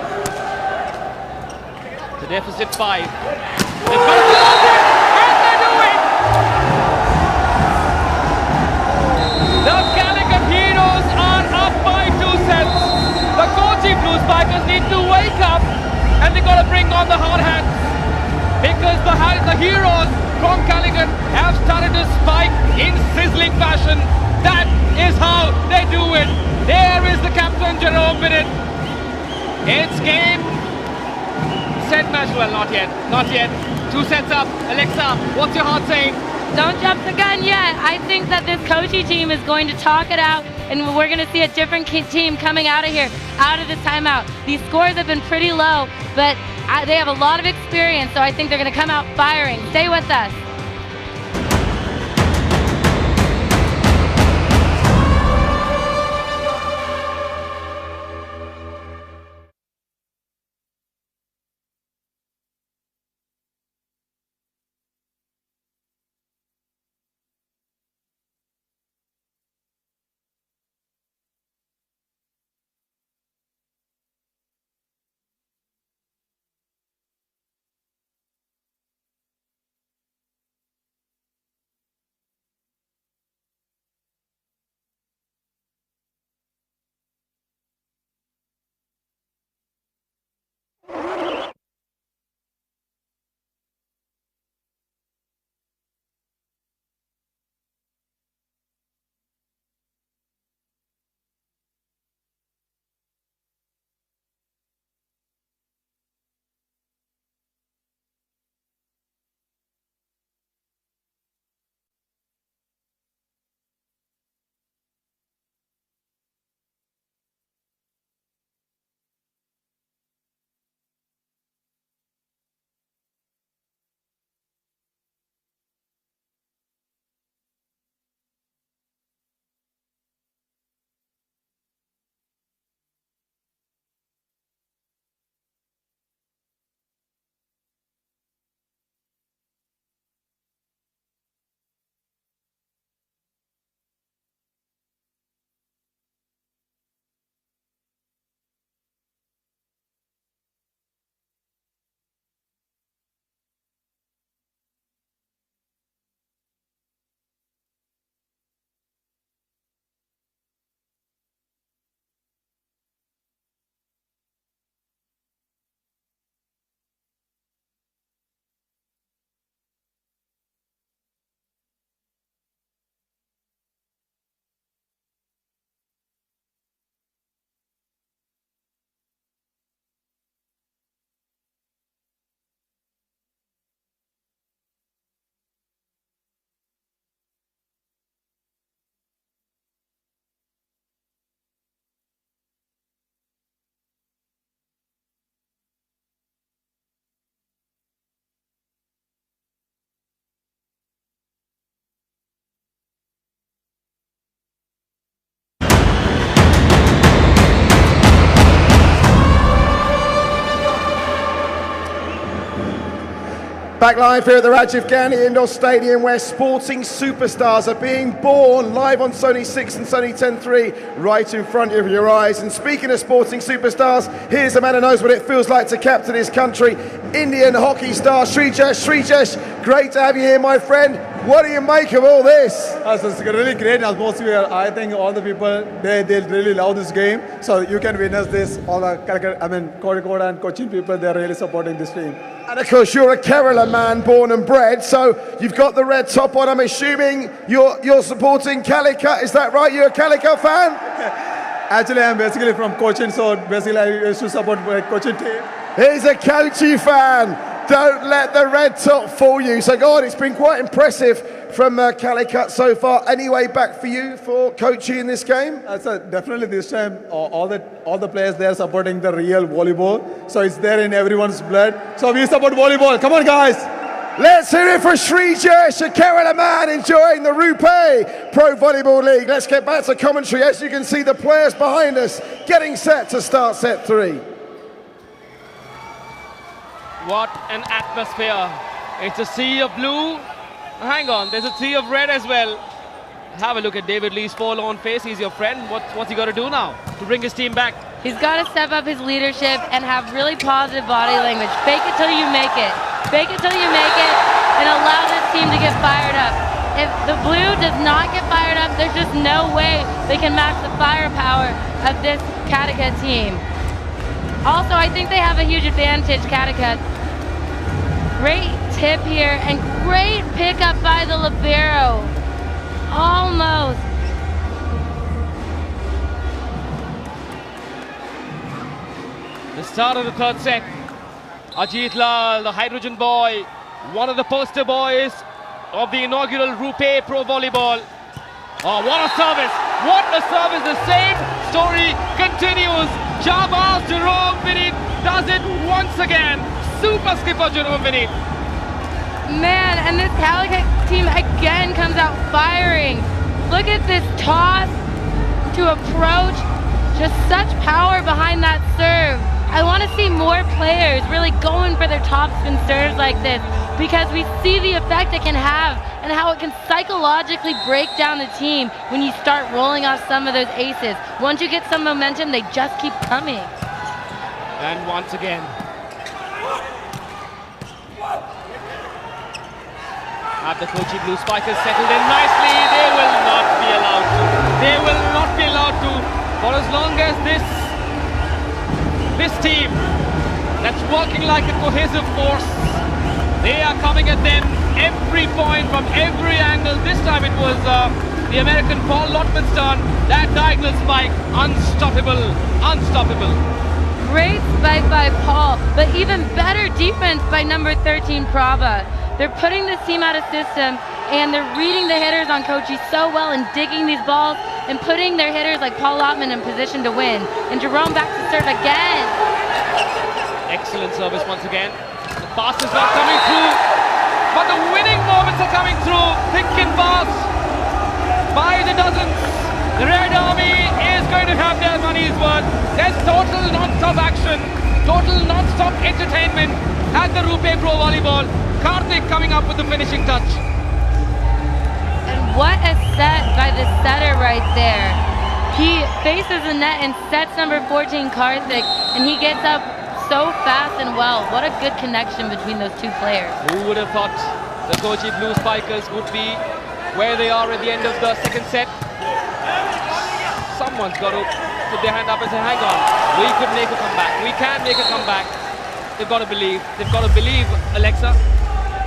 The deficit 5. They've got to close it, and they do it! The Calicut Heroes are up by 2 sets. The bring on the hard hats, because the heroes from Calicut have started to spike in sizzling fashion. That is how they do it. There is the captain, Jerome, in it. It's game, set, match. Well, not yet. Not yet. 2 sets up. Alexa, what's your heart saying? Don't jump the gun yet. I think that this Kochi team is going to talk it out, and we're going to see a different team coming out of here, out of this timeout. These scores have been pretty low, but they have a lot of experience, so I think they're going to come out firing. Stay with us. Back live here at the Rajiv Gandhi Indoor Stadium, where sporting superstars are being born, live on Sony 6 and Sony 10.3, right in front of your eyes. And speaking of sporting superstars, here's a man who knows what it feels like to captain his country, Indian hockey star Srijesh. Srijesh, great to have you here, my friend. What do you make of all this? It's a really great atmosphere. I think all the people, they really love this game. So you can witness this. All the Kozhikode and Cochin people, they're really supporting this team. And of course, you're a Kerala man, born and bred, so you've got the red top on. I'm assuming you're supporting Calicut. Is that right? You're a Calicut fan? Actually, I'm basically from Cochin, so basically I used to support my Cochin team. He's a Kochi fan. Don't let the red top fool you. So, God, it's been quite impressive from Calicut so far. Any way back for you for Kochi in this game? Definitely this time, all the players there supporting the real volleyball. So it's there in everyone's blood. So we support volleyball. Come on, guys. Let's hear it for Srijesh, a Kerala man enjoying the Rupe Pro Volleyball League. Let's get back to commentary. As you can see, the players behind us getting set to start set 3. What an atmosphere. It's a sea of blue. Hang on, there's a sea of red as well. Have a look at David Lee's forlorn face. He's your friend. What's he got to do now to bring his team back? He's got to step up his leadership and have really positive body language. Fake it till you make it. Fake it till you make it and allow this team to get fired up. If the blue does not get fired up, there's just no way they can match the firepower of this Calicut team. Also, I think they have a huge advantage, Calicut. Great tip here and great pickup by the libero. Almost. The start of the third set. Ajit Lal, the hydrogen boy, one of the poster boys of the inaugural Rupe Pro Volleyball. Oh, what a service! What a service! The same story continues. Jabaz Jerome Vinny does it once again. Super skipper Jerome Vinny. Man, and this Calicut team again comes out firing. Look at this toss to approach. Just such power behind that serve. I want to see more players really going for their topspin serves like this because we see the effect it can have and how it can psychologically break down the team when you start rolling off some of those aces. Once you get some momentum, they just keep coming. And once again, have the Kochin Blue Spikers settled in nicely. They will not be allowed to. They will not be allowed to. For as long as this team that's working like a cohesive force, they are coming at them every point from every angle. This time it was the American Paul Lotman's turn. That diagonal spike, unstoppable, unstoppable. Great spike by Paul, but even better defense by number 13, Prabha. They're putting this team out of system and they're reading the hitters on Kochi so well and digging these balls and putting their hitters like Paul Lotman in position to win. And Jerome back to serve again. Excellent service once again. The pass is not coming through, but the winning moments are coming through. Thick and fast by the dozens. The Red Army is going to have their money's worth. There's total non-stop action, total non-stop entertainment at the Rupe Pro Volleyball. Karthik coming up with the finishing touch. And what a set by the setter right there. He faces the net and sets number 14, Karthik, and he gets up so fast and well. What a good connection between those two players. Who would have thought the Kochin Blue Spikers would be where they are at the end of the second set? Someone's got to put their hand up and say, hang on, we could make a comeback. We can make a comeback. They've got to believe. They've got to believe, Alexa.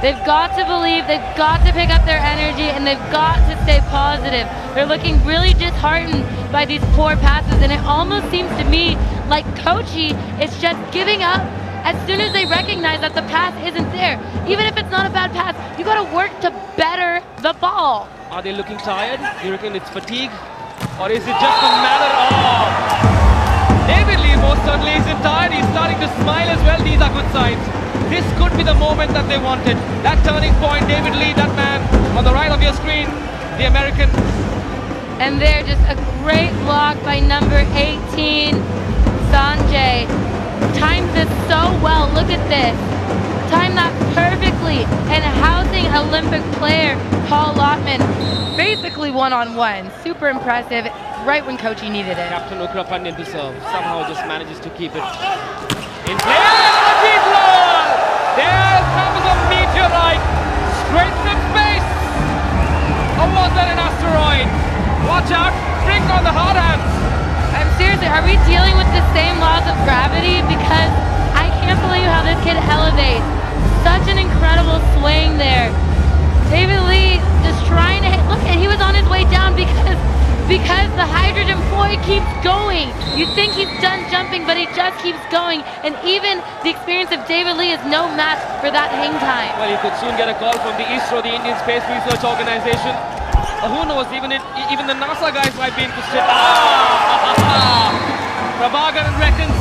They've got to believe, they've got to pick up their energy, and they've got to stay positive. They're looking really disheartened by these poor passes, and it almost seems to me like Kochi is just giving up as soon as they recognize that the pass isn't there. Even if it's not a bad pass, you got to work to better the ball. Are they looking tired? You reckon it's fatigue? Or is it just a matter of... David Lee most certainly isn't tired. He's starting to smile as well. These are good signs. This could be the moment that they wanted. That turning point, David Lee, that man on the right of your screen, the American. And there, just a great block by number 18, Sanjay. Timed this so well. Look at this. Timed that perfectly. And housing Olympic player Paul Lotman basically one-on-one. Super impressive. Right when Kochi needed it. Captain Ukra Pandyan to serve. Somehow just manages to keep it in play. Ajit Lal! There comes a meteorite straight from space. Or was that an asteroid? Watch out! Bring on the hard hands. I'm seriously, are we dealing with the same laws of gravity? Because I can't believe how this kid elevates. Such an incredible swing there. David Lee just trying to hit. Look, he was on his way down because the hydrogen boy keeps going. You think he's done jumping, but he just keeps going. And even the experience of David Lee is no match for that hang time. Well, he could soon get a call from the ISRO, the Indian Space Research Organization. Who knows, even the NASA guys might be interested. Prabhakaran reckons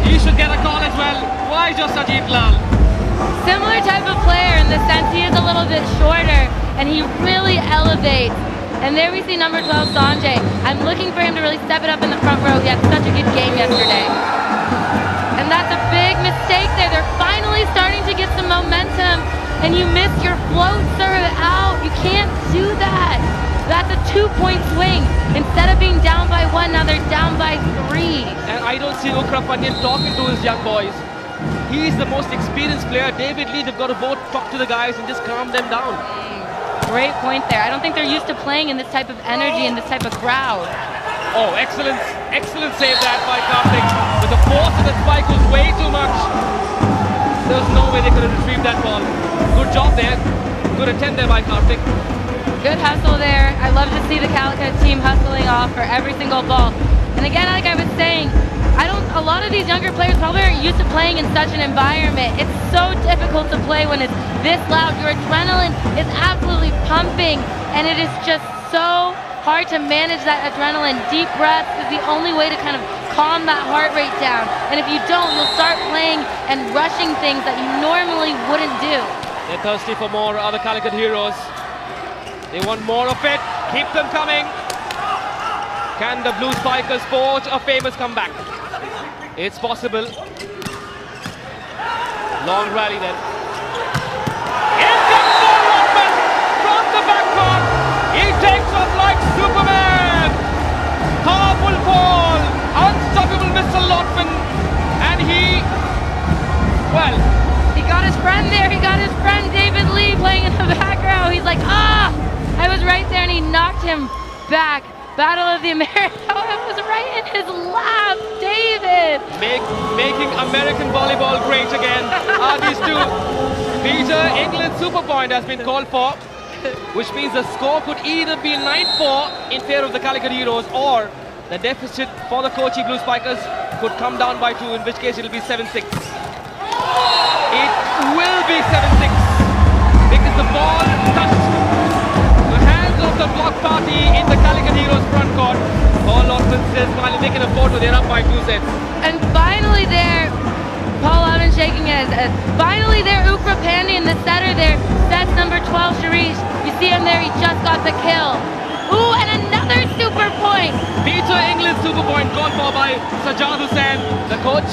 he should get a call as well. Why just Ajit Lal? Similar type of player in the sense he is a little bit shorter and he really elevates. And there we see number 12, Sanjay. I'm looking for him to really step it up in the front row. He had such a good game yesterday. And that's a big mistake there. They're finally starting to get some momentum and you missed your float serve out. You can't do that. That's a 2-point swing. Instead of being down by 1, now they're down by 3. And I don't see Ukra Pandyan talking to his young boys. He's the most experienced player. David Lee, they've got to both talk to the guys and just calm them down. Great point there. I don't think they're used to playing in this type of energy and this type of crowd. Oh, excellent save that by Karthik. With the force of the spike was way too much. There was no way they could have retrieved that ball. Good job there. Good attempt there by Karthik. Good hustle there. I love to see the Calicut team hustling off for every single ball. And again, like I was saying, a lot of these younger players probably aren't used to playing in such an environment. It's so difficult to play when it's this loud. Your adrenaline is absolutely pumping, and it is just so hard to manage that adrenaline. Deep breath is the only way to kind of calm that heart rate down. And if you don't, you'll start playing and rushing things that you normally wouldn't do. They're thirsty for more, other Calicut Heroes. They want more of it. Keep them coming. Can the Blue Spikers forge a famous comeback? It's possible. Long rally then. In comes Paul Lotman from the backcourt. He takes off like Superman. Powerful Paul. Unstoppable Mr. Lotman. And well, he got his friend there. He got his friend David Lee playing in the background. He's like, ah! I was right there, and he knocked him back. Battle of the Americas. Oh, it was right in his lap, David. Making American volleyball great again are these two. Peter, England super point has been called for, which means the score could either be 9-4 in favor of the Calicut Heroes, or the deficit for the Kochin Blue Spikers could come down by 2, in which case it will be 7-6. It will be 7-6 because the ball touched the hands of the block party in the Calicut Heroes front court. Paul Lotman says while making a photo, they're up by 2 sets. And finally there, Paul Lotman shaking his head. Finally there, Ukra Pandey in the setter there. That's number 12, Sharish. You see him there, he just got the kill. Ooh, and another super point. Peter, England super point called for by Sajjad Hussain, the coach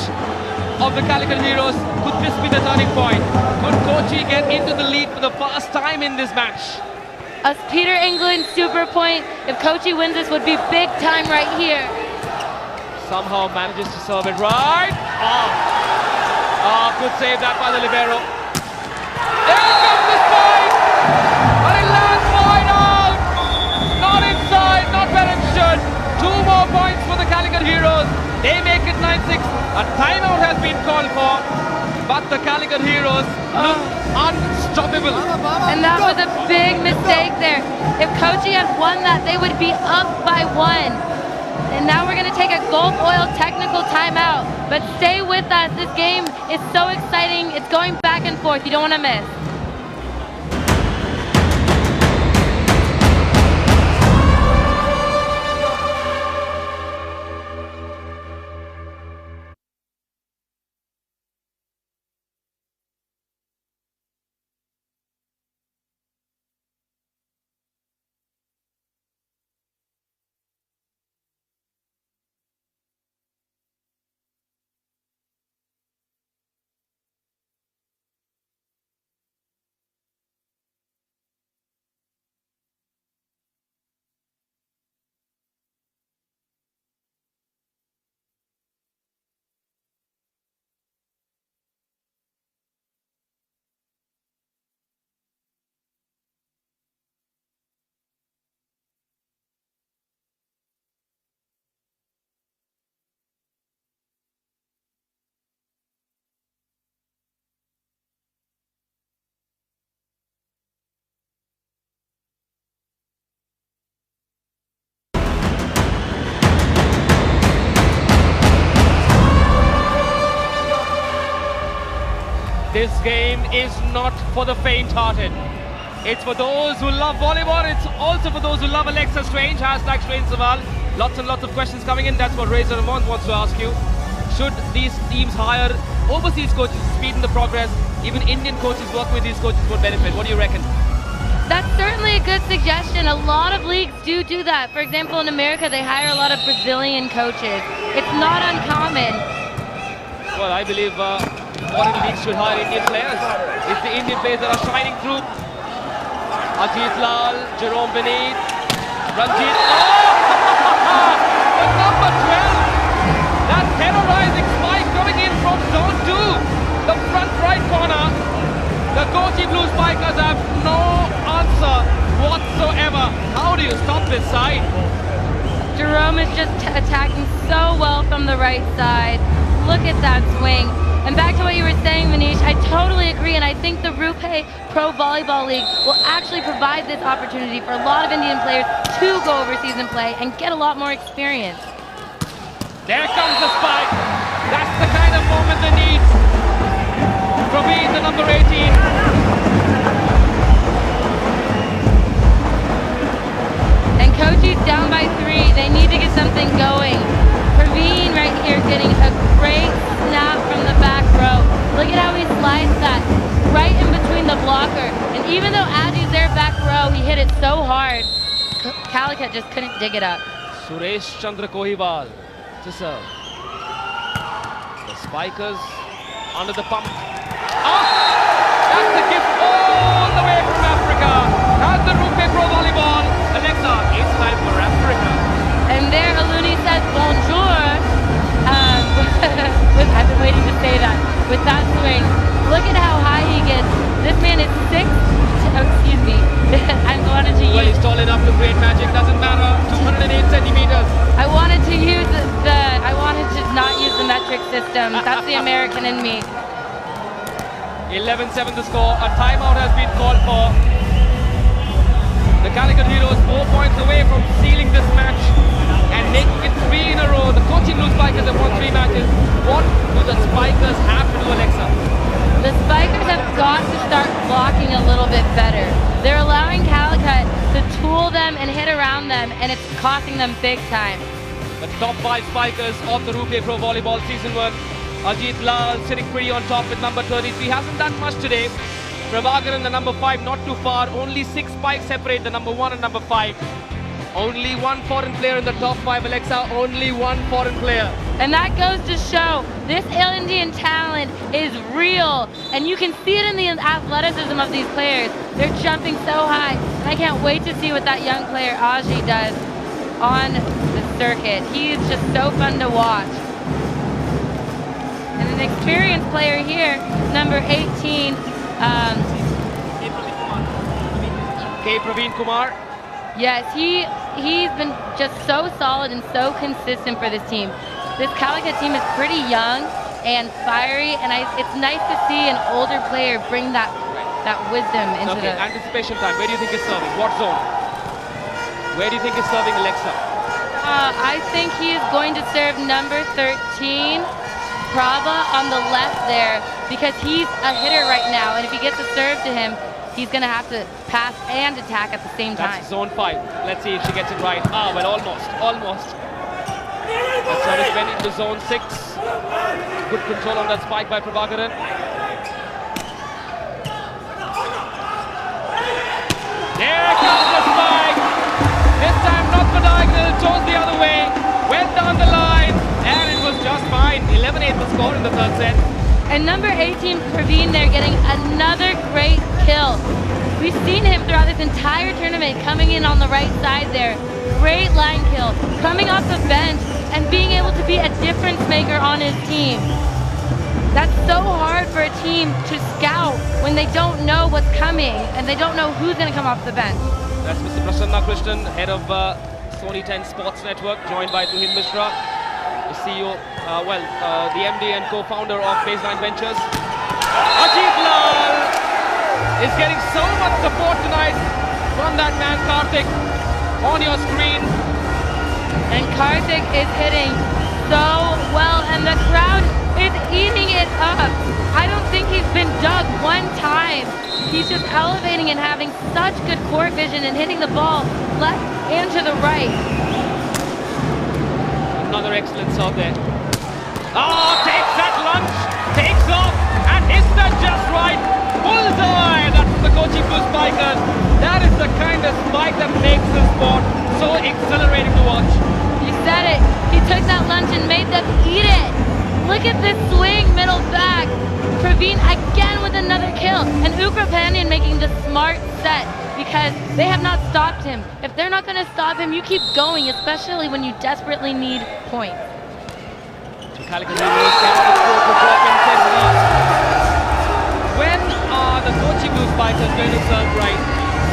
of the Calicut Heroes. Could this be the turning point? Could Kochi get into the lead for the first time in this match? A Peter England super point. If Kochi wins this, would be big time right here. Somehow manages to serve it right. Good save that by the libero. There comes the spike! But it lands wide out! Not inside, not where it should. 2 more points for the Calicut Heroes. They make it 9-6. A timeout has been called for, but the Calicut Heroes look unstoppable. And that was a big mistake there. If Kochi had won that, they would be up by 1. And now we're going to take a Gulf Oil technical timeout. But stay with us. This game is so exciting. It's going back and forth. You don't want to miss. This game is not for the faint-hearted. It's for those who love volleyball. It's also for those who love Alexa Strange. Hashtag Strange Saval. Lots and lots of questions coming in. That's what Razor Ramon wants to ask you. Should these teams hire overseas coaches to speed in the progress? Even Indian coaches working with these coaches would benefit. What do you reckon? That's certainly a good suggestion. A lot of leagues do that. For example, in America, they hire a lot of Brazilian coaches. It's not uncommon. Well, I believe foreign leagues should hire Indian players. It's the Indian players that are shining through. Ajit Lal, Jerome Beneath, Ranjit. Oh! The number 12. That terrorizing spike coming in from zone 2. The front right corner. The Kochin Blue Spikers have no answer whatsoever. How do you stop this side? Jerome is just attacking so well from the right side. look at that swing. And back to what you were saying, Manish, I totally agree, and I think the Rupe Pro Volleyball League will actually provide this opportunity for a lot of Indian players to go overseas and play and get a lot more experience. There comes the spike. That's the kind of moment they need. Praveen, the number 18. And Kochi's down by 3. They need to get something going. Praveen right here getting a great snap from the back row. Look at how he sliced that right in between the blocker. And even though Aji's there back row, he hit it so hard, Calicut just couldn't dig it up. Suresh Chandra Kohibal to serve. The spikers under the pump. Oh! That's the gift all the way from Africa. Has the Rupe Pro Volleyball. Alexa, it's time for Africa. And there Aluni says bonjour. I've been waiting to say that. With that swing, look at how high he gets. This man is 6. Excuse me. I wanted to use. Well, he's tall enough to create magic. Doesn't matter. 208 centimeters. I wanted to use I wanted to not use the metric system. That's the American in me. 11-7 the score. A timeout has been called for. The Calicut Heroes 4 points away from sealing this match and making it 3 in a row. The Kochin Blue Spikers have won 3 matches. What do the Spikers have to do, Alexa? The Spikers have got to start blocking a little bit better. They're allowing Calicut to tool them and hit around them, and it's costing them big time. The top 5 Spikers of the Rupe Pro Volleyball Season 1. Ajit Lal sitting pretty on top with number 33. Hasn't done much today. Prabhakaran, the number 5, not too far. Only 6 spikes separate the number 1 and number 5. Only 1 foreign player in the top 5, Alexa. Only 1 foreign player. And that goes to show this Indian talent is real. And you can see it in the athleticism of these players. They're jumping so high. And I can't wait to see what that young player, Aji, does on the circuit. He's just so fun to watch. And an experienced player here, number 18, K. Praveen Kumar. Yes, he's been just so solid and so consistent for this team. This Calicut team is pretty young and fiery, and it's nice to see an older player bring that wisdom into the... Anticipation time. Where do you think he's serving? What zone? Where do you think he's serving, Alexa? I think he is going to serve number 13, Prabha, on the left there, because he's a hitter right now, and if he gets a serve to him, he's going to have to pass and attack at the same time. That's zone 5. Let's see if she gets it right. Ah, well, almost. That service went into zone 6. Good control on that spike by Prabhakaran. There comes the spike. This time not the diagonal, chose the other way. Went down the line, and it was just fine. 11-8 the score in the third set. And number 18, Praveen, there getting another great kill. We've seen him throughout this entire tournament coming in on the right side there. Great line kill, coming off the bench and being able to be a difference maker on his team. That's so hard for a team to scout when they don't know what's coming and they don't know who's going to come off the bench. That's Mr. Prasanna Krishnan, head of Sony 10 Sports Network, joined by Tuhin Mishra, the CEO, the MD and co-founder of Baseline Ventures. Ajit Lal is getting so much support tonight from that man Karthik on your screen. And Karthik is hitting so well, and the crowd is eating it up. I don't think he's been dug one time. He's just elevating and having such good court vision and hitting the ball left and to the right. Another excellent serve there. Oh, takes that lunge, takes off, and hits that just right. Bullseye! That's the Kochin Blue Spikers. That is the kind of spike that makes the sport so exhilarating to watch. You said it. He took that lunge and made them eat it. Look at this swing, middle back. Praveen again with another kill. And Ukrapanian making the smart set because they have not stopped him. If they're not going to stop him, you keep going, especially when you desperately need points. Calicut Heroes cannot afford to drop intensity. When are the Kochin Blue Spikers going to serve right?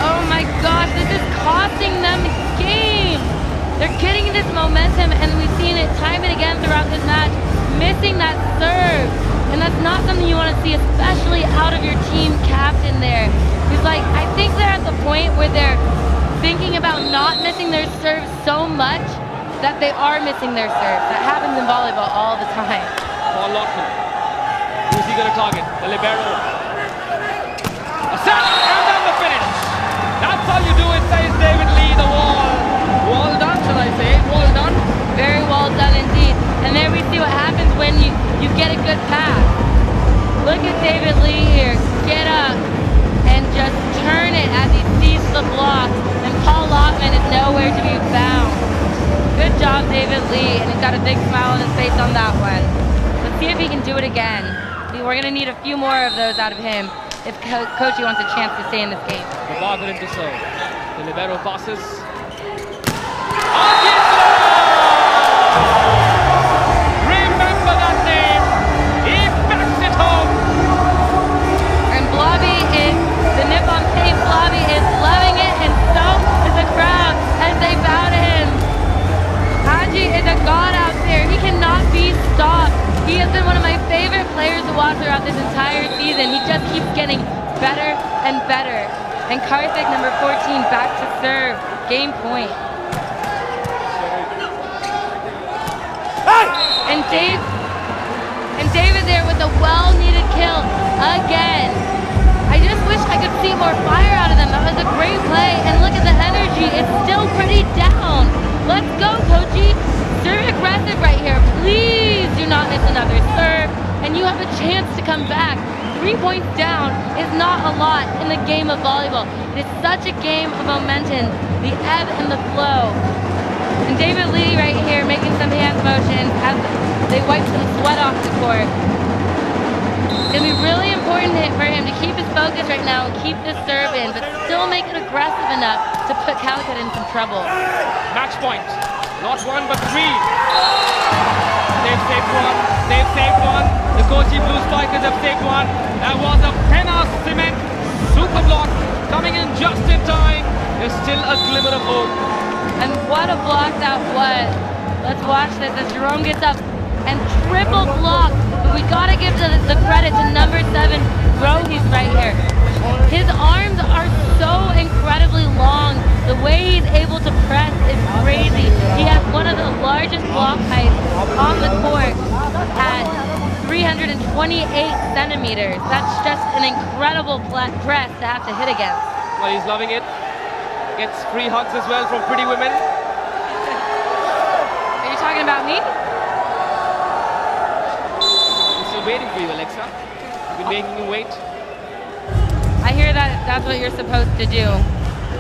Oh my gosh, this is costing them games. They're getting this momentum, and we've seen it time and again throughout this match. missing that serve. And that's not something you want to see, especially out of your team captain there. He's like, I think they're at the point where they're thinking about not missing their serve so much that they are missing their serve. That happens in volleyball all the time. Paul Lockman. Who's he going to target? The libero. A set and then the finish. That's how you do it, says David Lee. The wall. Wall done, shall I say? Wall done. Very well done indeed. And there we see what happens when you get a good pass. Look at David Lee here. Get up and just turn it as he sees the block. And Paul Lockman is nowhere to be found. Good job, David Lee. And he's got a big smile on his face on that one. Let's see if he can do it again. We're going to need a few more of those out of him if Kochin wants a chance to stay in this game. The Barber into serve. The libero passes. Remember that name. He backs it home. And Blobby is, the Nippon State Blobby is loving it, and so is the crowd as they bow to him. Haji is a god out there. He cannot be stopped. He has been one of my favorite players to watch throughout this entire season. He just keeps getting better and better. And Karthik, number 14, back to serve. Game point. And David there with a well-needed kill again. I just wish I could see more fire out of them. That was a great play. And look at the energy. It's still pretty down. Let's go, Kochin. Serve aggressive right here. Please do not miss another serve. And you have a chance to come back. 3 points down is not a lot in the game of volleyball. It is such a game of momentum, the ebb and the flow. And David Lee right here making some hand motions as they wipe some sweat off the court. It's going to be really important for him to keep his focus right now and keep this serve in, but still make it aggressive enough to put Calicut in some trouble. Match point. Not one, but three. They've saved one. They've saved one. The Kochin Blue Spikers have saved one. That was a Penna Cement super block coming in just in time. There's still a glimmer of hope. And what a block that was. Let's watch this as Jerome gets up and triple block. But we gotta give the credit to number 7, Rohis right here. His arms are so incredibly long. The way he's able to press is crazy. He has one of the largest block heights on the court at 328 centimeters. That's just an incredible press to have to hit against. Well, he's loving it. Gets free hugs as well from pretty women. Are you talking about me? I'm still waiting for you, Alexa. You've been making you wait. I hear that that's what you're supposed to do.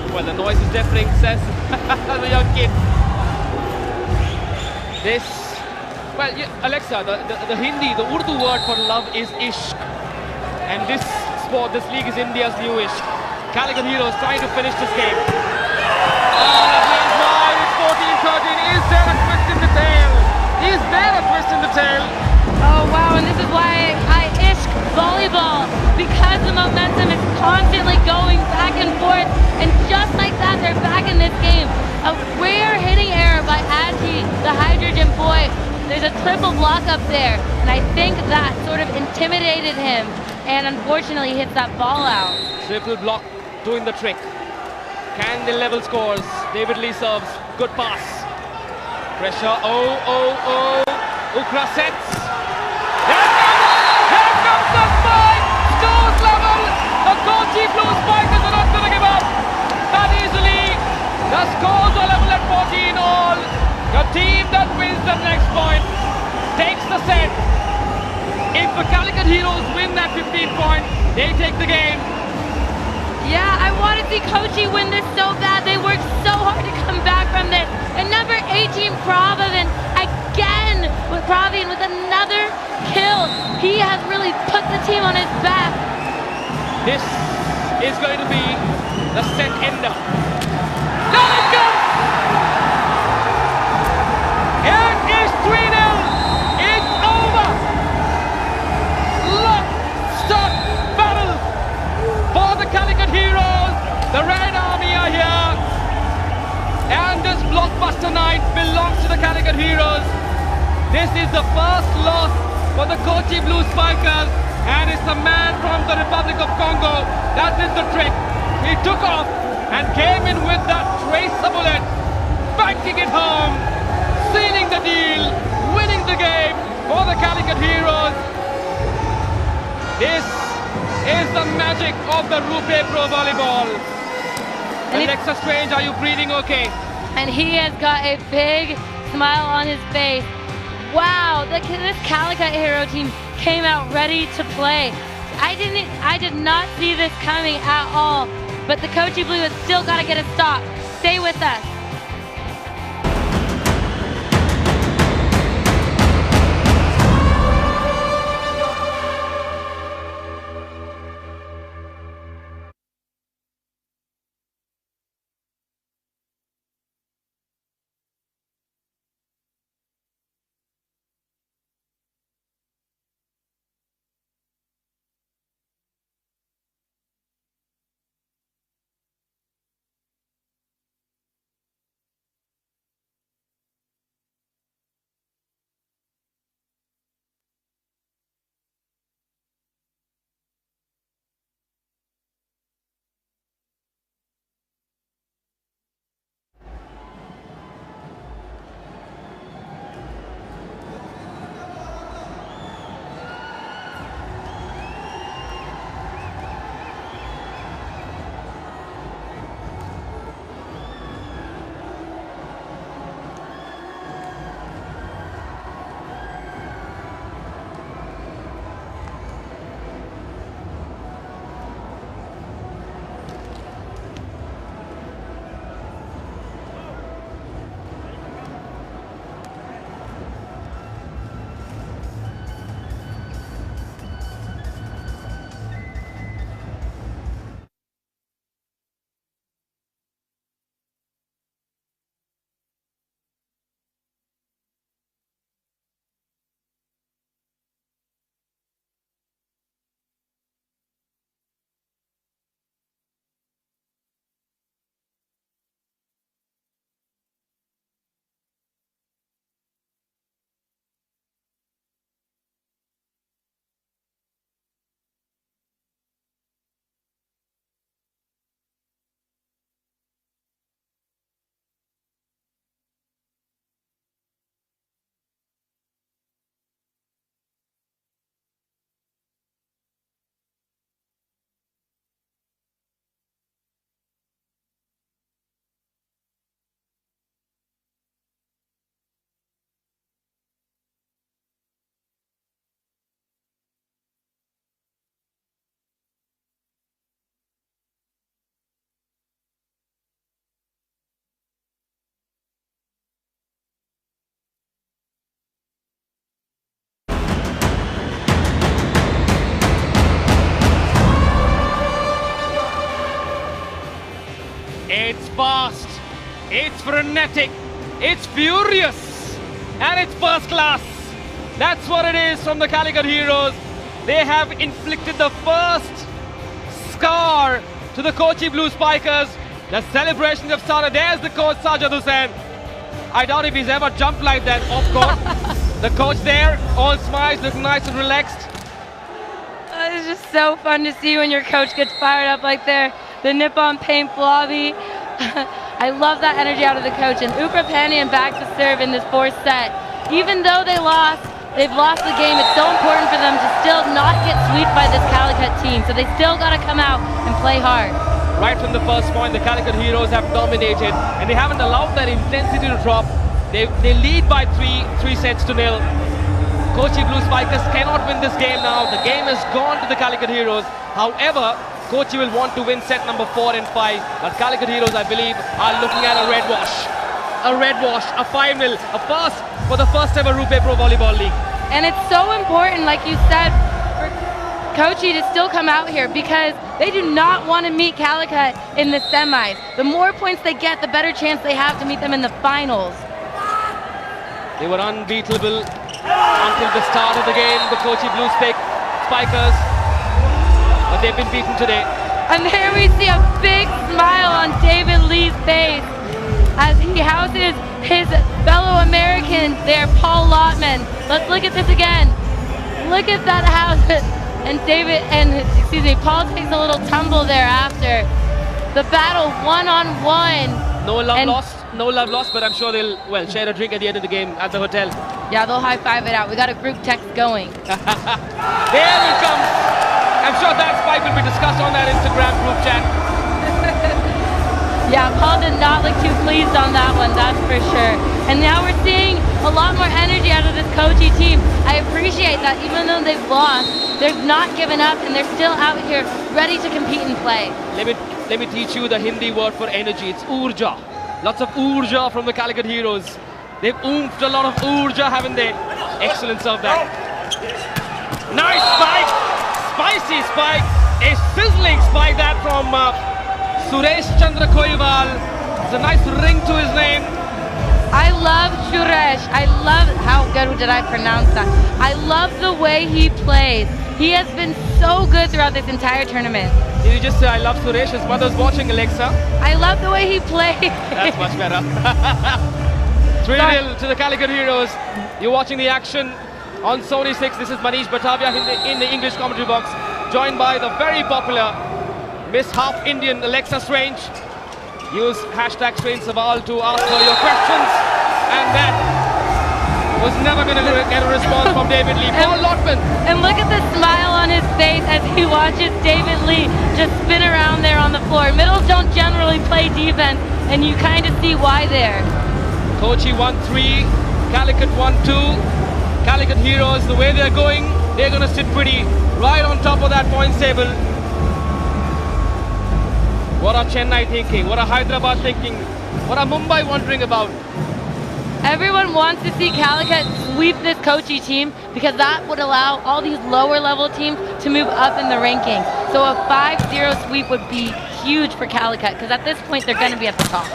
Well, the noise is deafening, says the young kid. This, well, yeah, Alexa, the Hindi, the Urdu word for love is ishq. And this sport, this league is India's new ishq. Calicut Heroes trying to finish this game. Oh, that lands wide. It's 14-13. Is there a twist in the tail? Is there a twist in the tail? Oh, wow, and this is why I ishq volleyball. Because the momentum is constantly going back and forth. And just like that, they're back in this game. A rare hitting error by Aji, the hydrogen boy. There's a triple block up there. And I think that sort of intimidated him. And unfortunately hits that ball out. Triple block doing the trick. Can they level scores? David Lee serves. Good pass. Pressure. Oh. Ukra sets. Here comes the spike. Scores level. The Kochin Blue Spikers are not going to give up that easily. The scores are level at 14 all. The team that wins the next point takes the set. If the Calicut Heroes win that 15 point, they take the game. Yeah, I want to see Kochin win this so bad. They worked so hard to come back from this. And number 18, Pravin, again with Pravin with another kill. He has really put the team on his back. This is going to be the set ender. Now it comes! It is 3-0. It's over. Lock, stock, battle for the Calicut Heroes. The Red Army are here. And this blockbuster night belongs to the Calicut Heroes. This is the first loss for the Kochin Blue Spikers, and it's the man from the Republic of Congo that did the trick. He took off and came in with that tracer bullet, banking it home, sealing the deal, winning the game for the Calicut Heroes. This is the magic of the Rupe Pro Volleyball. Alexa Strange, are you breathing okay? And he has got a big smile on his face. Wow, this Calicut Hero team came out ready to play. I did not see this coming at all, but the Kochin Blue has still got to get a stop. Stay with us. It's fast, it's frenetic, it's furious, and it's first class. That's what it is from the Calicut Heroes. They have inflicted the first scar to the Kochin Blue Spikers. The celebrations have started. There's the coach, Sajad Hussain. I doubt if he's ever jumped like that off court. The coach there, all smiles, looking nice and relaxed. It's just so fun to see when your coach gets fired up like there. The Nippon Paint Blobby. I love that energy out of the coach. And Ukrainian back to serve in this fourth set. Even though they've lost the game. It's so important for them to still not get swept by this Calicut team. So they still got to come out and play hard. Right from the first point, the Calicut Heroes have dominated, and they haven't allowed their intensity to drop. They lead by 3 sets to 0. Kochin Blue Spikers cannot win this game now. The game has gone to the Calicut Heroes. However, Kochin will want to win set number 4 and 5. But Calicut Heroes, I believe, are looking at a red wash. A red wash, a 5-0, a first for the first ever Rupe Pro Volleyball League. And it's so important, like you said, for Kochin to still come out here because they do not want to meet Calicut in the semis. The more points they get, the better chance they have to meet them in the finals. They were unbeatable until the start of the game, the Kochin Blue Spikers, but they've been beaten today. And there we see a big smile on David Lee's face. as he houses his fellow American there, Paul Lotman. Let's look at this again. Look at that house. And Paul takes a little tumble there after. The battle one-on-one. No love lost, but I'm sure they'll, well, share a drink at the end of the game at the hotel. Yeah, they'll high-five it out. We got a group text going. There it comes. I'm sure that spike will be discussed on that Instagram group chat. Yeah, Paul did not look too pleased on that one, that's for sure. And now we're seeing a lot more energy out of this Kochi team. I appreciate that even though they've lost, they're not giving up and they're still out here ready to compete and play. Let me teach you the Hindi word for energy. It's urja. Lots of urja from the Calicut Heroes. They've oomphed a lot of urja, haven't they? Excellence of that. Nice spike! Spicy spike! A sizzling spike that from Suresh Chandra Koival. It's a nice ring to his name. I love Suresh. I love, how good did I pronounce that? I love the way he plays. He has been so good throughout this entire tournament. Did you just say I love Suresh? His mother's watching, Alexa. I love the way he plays. That's much better. 3-0 to the Calicut Heroes. You're watching the action on Sony 6. This is Manish Batavia in the English commentary box, joined by the very popular Miss Half Indian Alexa Strange. Use hashtag Strange Saval to ask her your questions, and that was never going to get a response from David Lee. Paul Lotman. And look at the smile on his face as he watches David Lee just spin around there on the floor. Middles don't generally play defense, and you kind of see why there. Kochi 1-3, Calicut 1-2. Calicut Heroes, the way they're going, they're going to sit pretty right on top of that points table. What are Chennai thinking? What are Hyderabad thinking? What are Mumbai wondering about? Everyone wants to see Calicut sweep this Kochi team because that would allow all these lower level teams to move up in the rankings. So a 5-0 sweep would be huge for Calicut because at this point they're going to be at the top.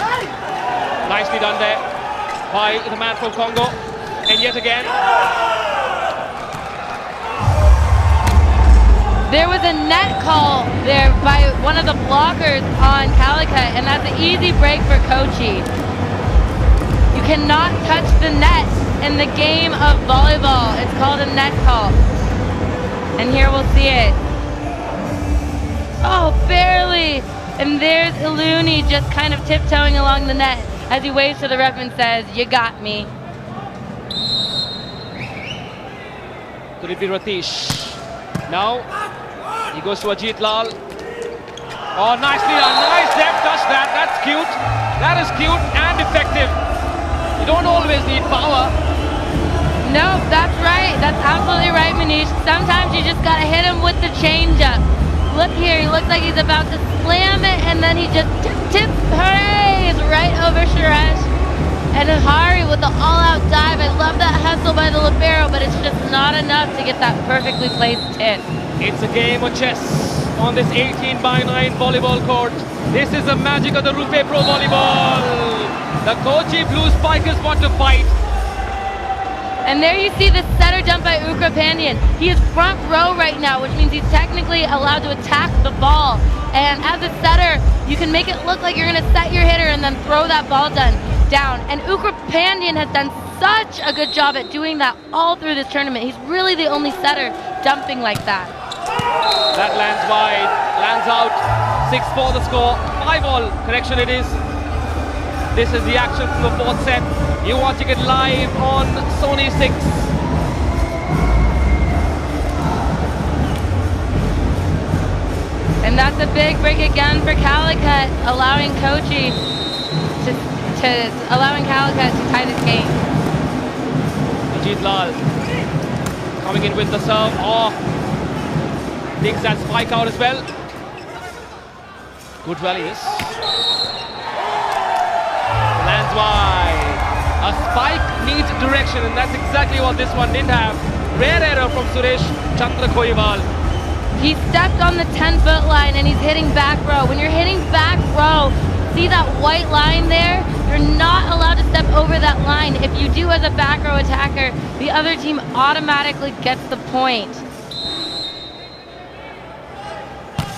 Nicely done there by the man from Congo. And yet again, there was a net call there by one of the blockers on Calicut, and that's an easy break for Kochi. You cannot touch the net in the game of volleyball. It's called a net call. And here we'll see it. Oh, barely. And there's Iluni just kind of tiptoeing along the net as he waves to the ref and says, "You got me." Could it be Ratish? Now, he goes to Ajit Lal. Oh, nicely done. Nice depth touch that. That's cute. That is cute and effective. You don't always need power. No, that's right. That's absolutely right, Manish. Sometimes you just gotta hit him with the changeup. Look here, he looks like he's about to slam it, and then he just tips, hooray, right over Suresh. And Hari with the all-out dive. I love that hustle by the libero, but it's just not enough to get that perfectly placed tip. It's a game of chess on this 18x9 volleyball court. This is the magic of the Rupe Pro Volleyball. The Kochi Blue Spikers want to fight. And there you see the setter jump by Ukra Pandian. He is front row right now, which means he's technically allowed to attack the ball. And as a setter, you can make it look like you're going to set your hitter and then throw that ball down. And Ukra Pandian has done such a good job at doing that all through this tournament. He's really the only setter jumping like that. That lands wide, lands out. 6-4 the score. 5-all, correction it is. This is the action from the fourth set. You're watching it live on Sony 6. And that's a big break again for Calicut, allowing Kochi allowing Calicut to tie this game. Ajit Lal coming in with the serve. Oh, takes that spike out as well. Good rally, yes. Lands wide. A spike needs direction, and that's exactly what this one didn't have. Rare error from Suresh Chandra Koival. He stepped on the 10-foot line and he's hitting back row. When you're hitting back row, see that white line there? You're not allowed to step over that line. If you do as a back row attacker, the other team automatically gets the point.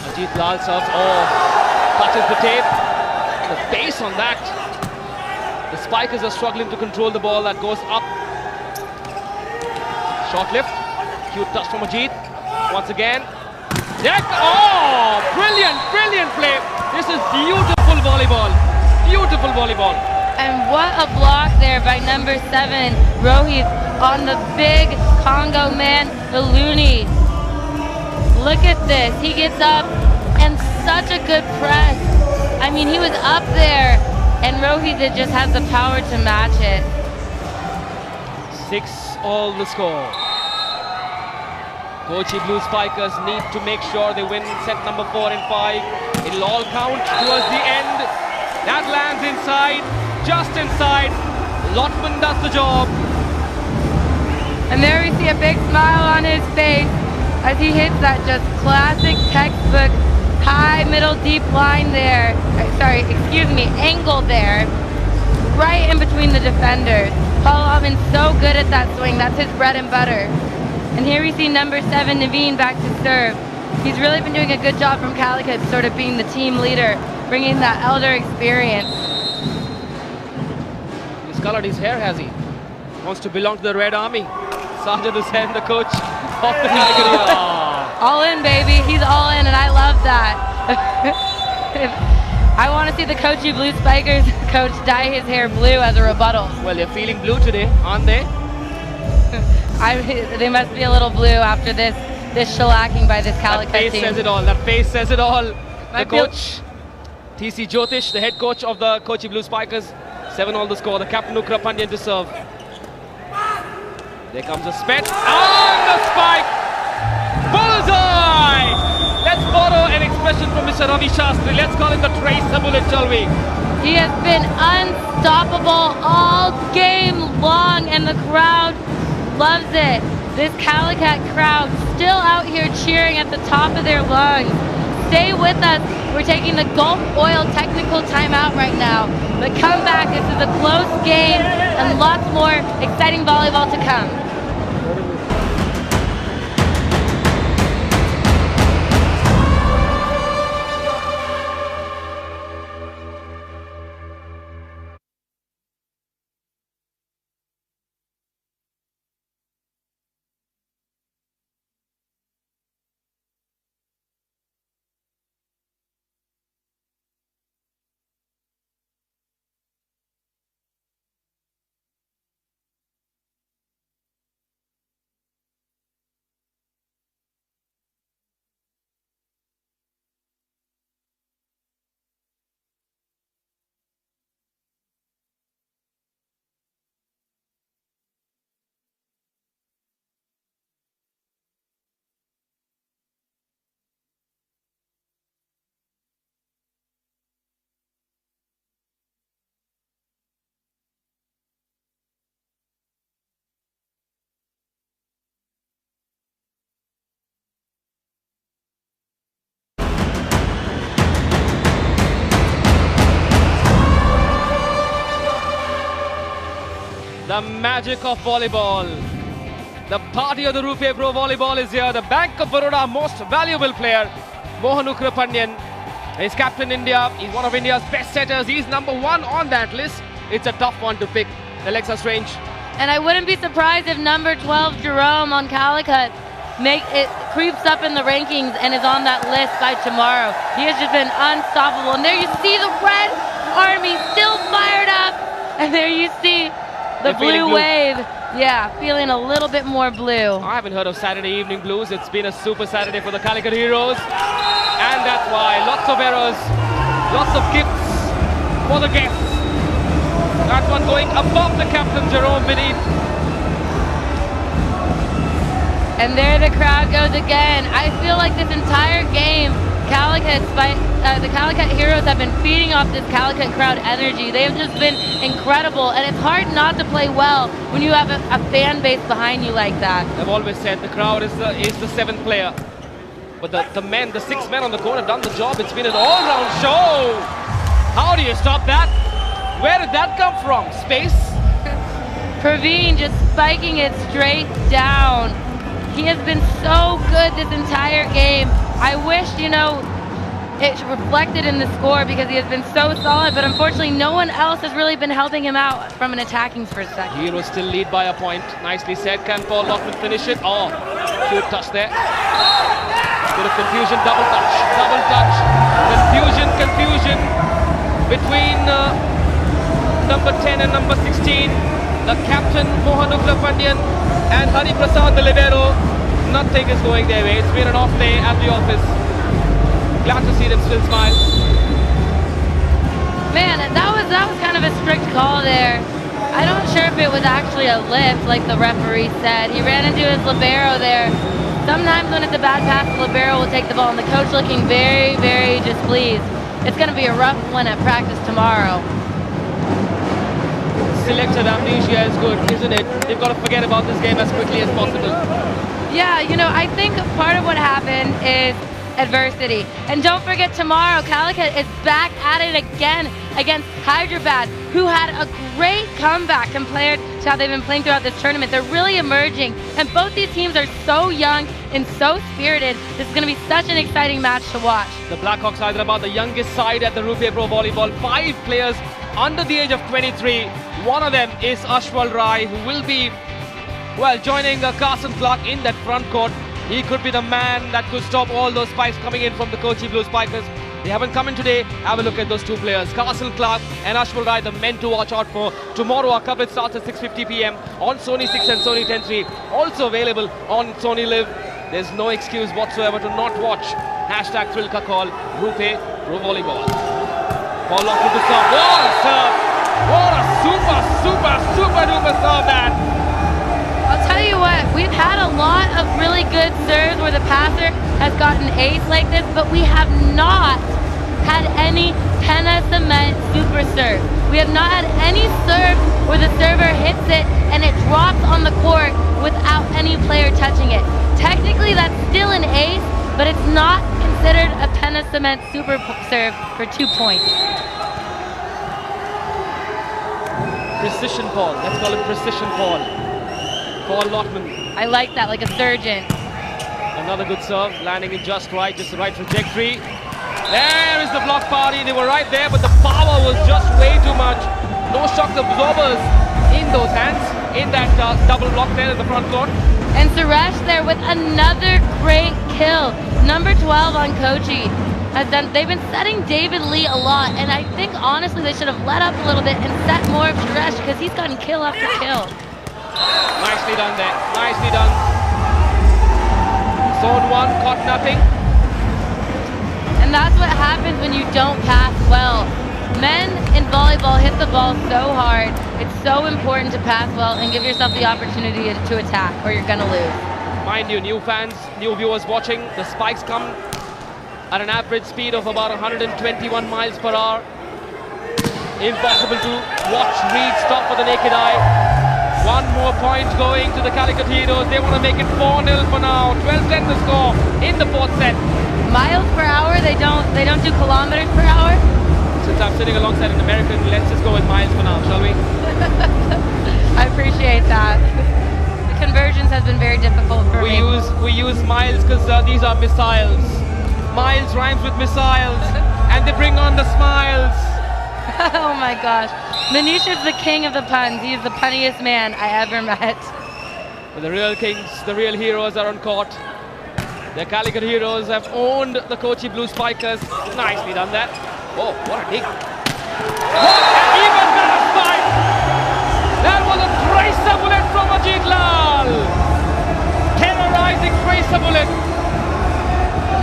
Ajit Lal serves. Oh, touches the tape. The base on that. The spikers are struggling to control the ball that goes up. Short lift. Cute touch from Ajit. Once again. Oh, brilliant, brilliant play. This is beautiful volleyball. Beautiful volleyball. And what a block there by number 7, Rohit, on the big Congo man, the Looney. Look at this. He gets up and such a good press. I mean, he was up there, and Rohit just has the power to match it. 6-all the score. Kochin Blue Spikers need to make sure they win set number 4 and 5. It'll all count towards the end. That lands inside, just inside. Lotman does the job. And there we see a big smile on his face as he hits that just classic textbook high, middle, deep line there. Sorry, excuse me, angle there. Right in between the defenders. Paul Altman's so good at that swing. That's his bread and butter. And here we see number 7, Naveen, back to serve. He's really been doing a good job from Calicut, sort of being the team leader, bringing that elder experience. He's colored his hair, has he? Wants to belong to the Red Army. Sajid Hussain, the coach of the Calicut. All in, baby. He's all in, and I love that. I want to see the Kochin Blue Spikers coach dye his hair blue as a rebuttal. Well, they're feeling blue today, aren't they? They must be a little blue after this shellacking by this Calicut team. That face says it all. That face says it all. The coach, TC Jyotish, the head coach of the Kochin Blue Spikers. 7-all the score. The captain Ukra Pandyan to serve. There comes a spet. On the spike! Bullseye! Let's borrow an expression from Mr. Ravi Shastri. Let's call him the tracer bullet, shall we? He has been unstoppable all game long, and the crowd loves it. This Calicut crowd still out here cheering at the top of their lungs. Stay with us. We're taking the Gulf Oil technical timeout right now. But come back. This is a close game and lots more exciting volleyball to come. The magic of volleyball. The party of the Rupee Pro Volleyball is here. The Bank of Baroda most valuable player, Mohan Ukra Pandyan. He's captain India. He's one of India's best setters. He's number 1 on that list. It's a tough one to pick. The legs are strange. And I wouldn't be surprised if number 12, Jerome on Calicut, creeps up in the rankings and is on that list by tomorrow. He has just been unstoppable. And there you see the Red Army still fired up. And there you see the blue wave. Yeah, feeling a little bit more blue. I haven't heard of Saturday evening blues. It's been a super Saturday for the Calicut Heroes. And that's why lots of errors, lots of gifts for the guests. That one going above the captain, Jerome, beneath. And there the crowd goes again. I feel like this entire game, the Calicut Heroes have been feeding off this Calicut crowd energy. They have just been incredible, and it's hard not to play well when you have a fan base behind you like that. I've always said the crowd is the 7th player. But the 6 men on the court have done the job. It's been an all-round show. How do you stop that? Where did that come from? Space? Praveen just spiking it straight down. He has been so good this entire game. I wish, it's reflected in the score because he has been so solid, but unfortunately no one else has really been helping him out from an attacking perspective. Heroes still lead by a point. Nicely said. Can Paul Lockman finish it? Oh, cute touch there. Bit of confusion, double touch. Confusion between number 10 and number 16. The captain, Mohan Ugrapandian, and Hari Prasad, the libero. Nothing is going their way. It's been an off day at the office. Glad to see them still smile. Man, that was kind of a strict call there. I'm not sure if it was actually a lift, like the referee said. He ran into his libero there. Sometimes when it's a bad pass, the libero will take the ball, and the coach looking very, very displeased. It's going to be a rough one at practice tomorrow. Selected amnesia is good, isn't it? They've got to forget about this game as quickly as possible. Yeah, you know, I think part of what happened is adversity. And don't forget, tomorrow, Calicut is back at it again against Hyderabad, who had a great comeback compared to how they've been playing throughout this tournament. They're really emerging, and both these teams are so young and so spirited. This is going to be such an exciting match to watch. The Blackhawks Hyderabad, the youngest side at the Rupee Pro Volleyball. 5 players under the age of 23. One of them is Ashwal Rai, who will be, well, joining Carson Clark in that front court. He could be the man that could stop all those spikes coming in from the Cochin Blue Spikers. They haven't come in today. Have a look at those two players, Carson Clark and Ashwal Rai, the men to watch out for. Tomorrow our coverage starts at 6:50 p.m. on Sony 6 and Sony 10.3. Also available on Sony Live. There's no excuse whatsoever to not watch. Hashtag Trilka call Rupee Pro Volleyball. Ball locked with the serve. What a serve! What a super duper serve that! I'll tell you what, we've had a lot of really good serves where the passer has gotten ace like this, but we have not had any Penna Cement super serve. We have not had any serve where the server hits it and it drops on the court without any player touching it. Technically that's still an ace, but it's not considered a Penna Cement super serve for 2 points. Precision Paul, let's call him Precision Paul. Paul Lockman. I like that, like a surgeon. Another good serve, landing in just right, just the right trajectory. There is the block party. They were right there, but the power was just way too much. No shock absorbers in those hands, in that double block there in the front court. And Suresh there with another great kill. Number 12 on Kochi has done, they've been setting David Lee a lot, and I think honestly they should have let up a little bit and set more of Suresh because he's gotten kill after kill. Nicely done there, nicely done. Zone 1, caught nothing. And that's what happens when you don't pass well. Men in volleyball hit the ball so hard. It's so important to pass well and give yourself the opportunity to attack, or you're gonna lose. Mind you, new fans, new viewers watching, the spikes come at an average speed of about 121 miles per hour. Impossible to watch, read, stop for the naked eye. One more point going to the Calicut Heroes. They want to make it 4-0 for now. 12-10 the score in the 4th set. Miles per hour, they don't do kilometers per hour? Since I'm sitting alongside an American, let's just go with miles for now, shall we? I appreciate that. The conversions has been very difficult for me. We use miles because these are missiles. Miles rhymes with missiles, and they bring on the smiles. Oh my gosh. Manish is the king of the puns. He's the punniest man I ever met. But the real kings, the real heroes are on court. The Calicut Heroes have owned the Cochin Blue Spikers. Nicely done that. Oh, what a dig. What an even better spike! That was a tracer bullet from Ajit Lal. Terrorizing tracer bullet.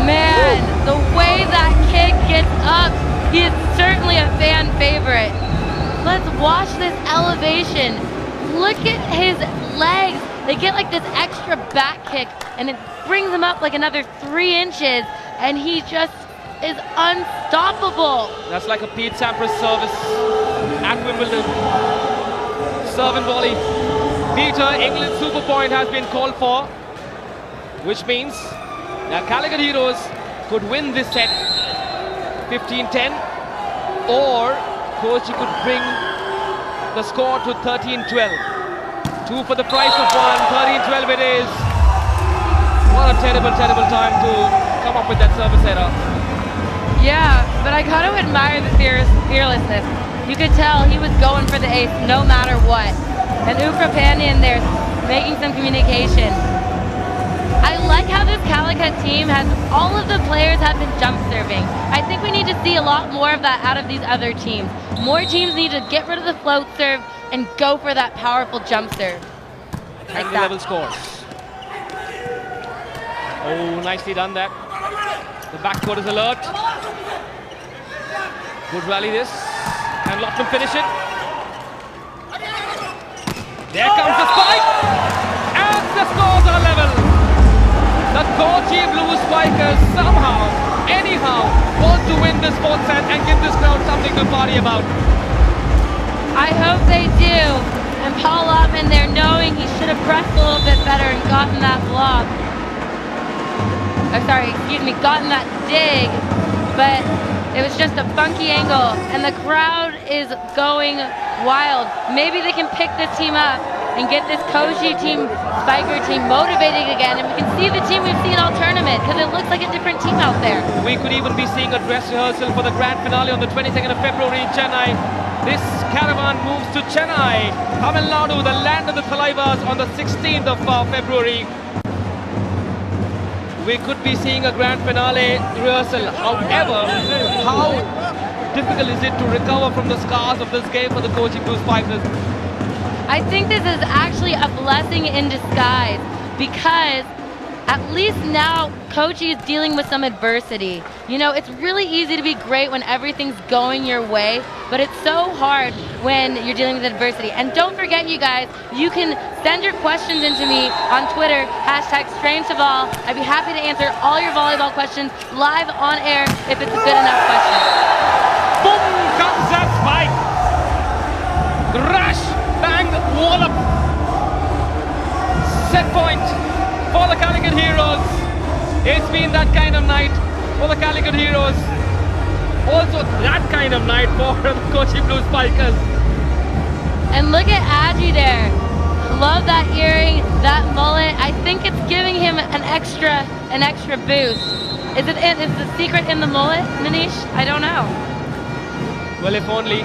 Man, the way that kid gets up, he is certainly a fan favorite. Let's watch this elevation. Look at his legs. They get like this extra back kick and it brings him up like another 3 inches and he just is unstoppable. That's like a Pete Sampras service at Wimbledon. Serve and volley. Peter, England super point has been called for, which means that Calicut Heroes could win this set 15-10, or Kochi could bring the score to 13-12. 2 for the price of 1, 13-12 it is. What a terrible, terrible time to come up with that service error. Yeah, but I gotta admire the fearlessness. You could tell he was going for the ace no matter what. And Ukrapanian there making some communication. I like how this Calicut team has, all of the players have been jump serving. I think we need to see a lot more of that out of these other teams. More teams need to get rid of the float serve and go for that powerful jump serve. Like And the that. level scores. Oh, nicely done that. The backcourt is alert. Good rally this. And Lachlan finish it. There comes the spike. And the scores are level. The Kochin Blue Spikers somehow, anyhow, want to win this fourth set and give this crowd something to party about. I hope they do. And Paul Ottman there knowing he should have pressed a little bit better and gotten that block. Gotten that dig, but it was just a funky angle, and the crowd is going wild. Maybe they can pick this team up and get this Kochin team, Spiker team motivated again, and we can see the team we've seen all tournament, because it looks like a different team out there. We could even be seeing a dress rehearsal for the grand finale on the 22nd of February in Chennai. This caravan moves to Chennai, Tamil Nadu, the land of the Thalaiwas, on the 16th of February. We could be seeing a grand finale rehearsal. However, how difficult is it to recover from the scars of this game for the Kochin Blue Spikers? I think this is actually a blessing in disguise, because at least now Kochin is dealing with some adversity. You know, it's really easy to be great when everything's going your way, but it's so hard when you're dealing with adversity. And don't forget, you guys, you can send your questions into me on Twitter, #StrangeToVol. I'd be happy to answer all your volleyball questions live on air if it's a good enough question. Boom comes that spike. Crash, bang, wallop. Set point for the Calicut Heroes. It's been that kind of night for the Calicut Heroes. Also that kind of night for the Kochin Blue Spikers. And look at Adji there. Love that earring, that mullet. I think it's giving him an extra boost. Is the secret in the mullet, Manish? I don't know. Well, if only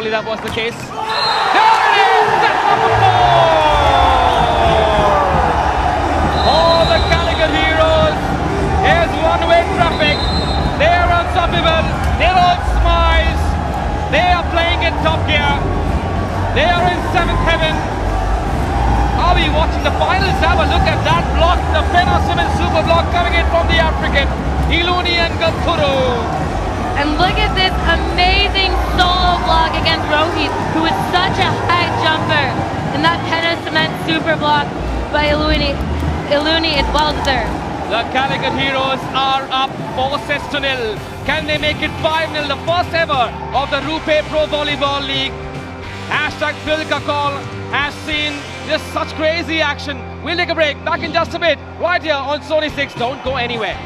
that was the case. There it is! That's number 4! Oh, the Calicut Heroes! Here's one-way traffic. They are unstoppable. They're all smiles. They are playing in top gear. They are in 7th heaven. Are we watching the finals? Have a look at that block. The Fena Simmons super block coming in from the African. Iluni and Gapuru. And look at this amazing solo block against Rohit, who is such a high jumper. And that Penna Cement super block by Iluni is well deserved. The Calicut Heroes are up 4-0. Can they make it 5-0? The first ever of the Rupe Pro Volleyball League. #PhilKakol has seen just such crazy action. We'll take a break. Back in just a bit. Right here on Sony 6. Don't go anywhere.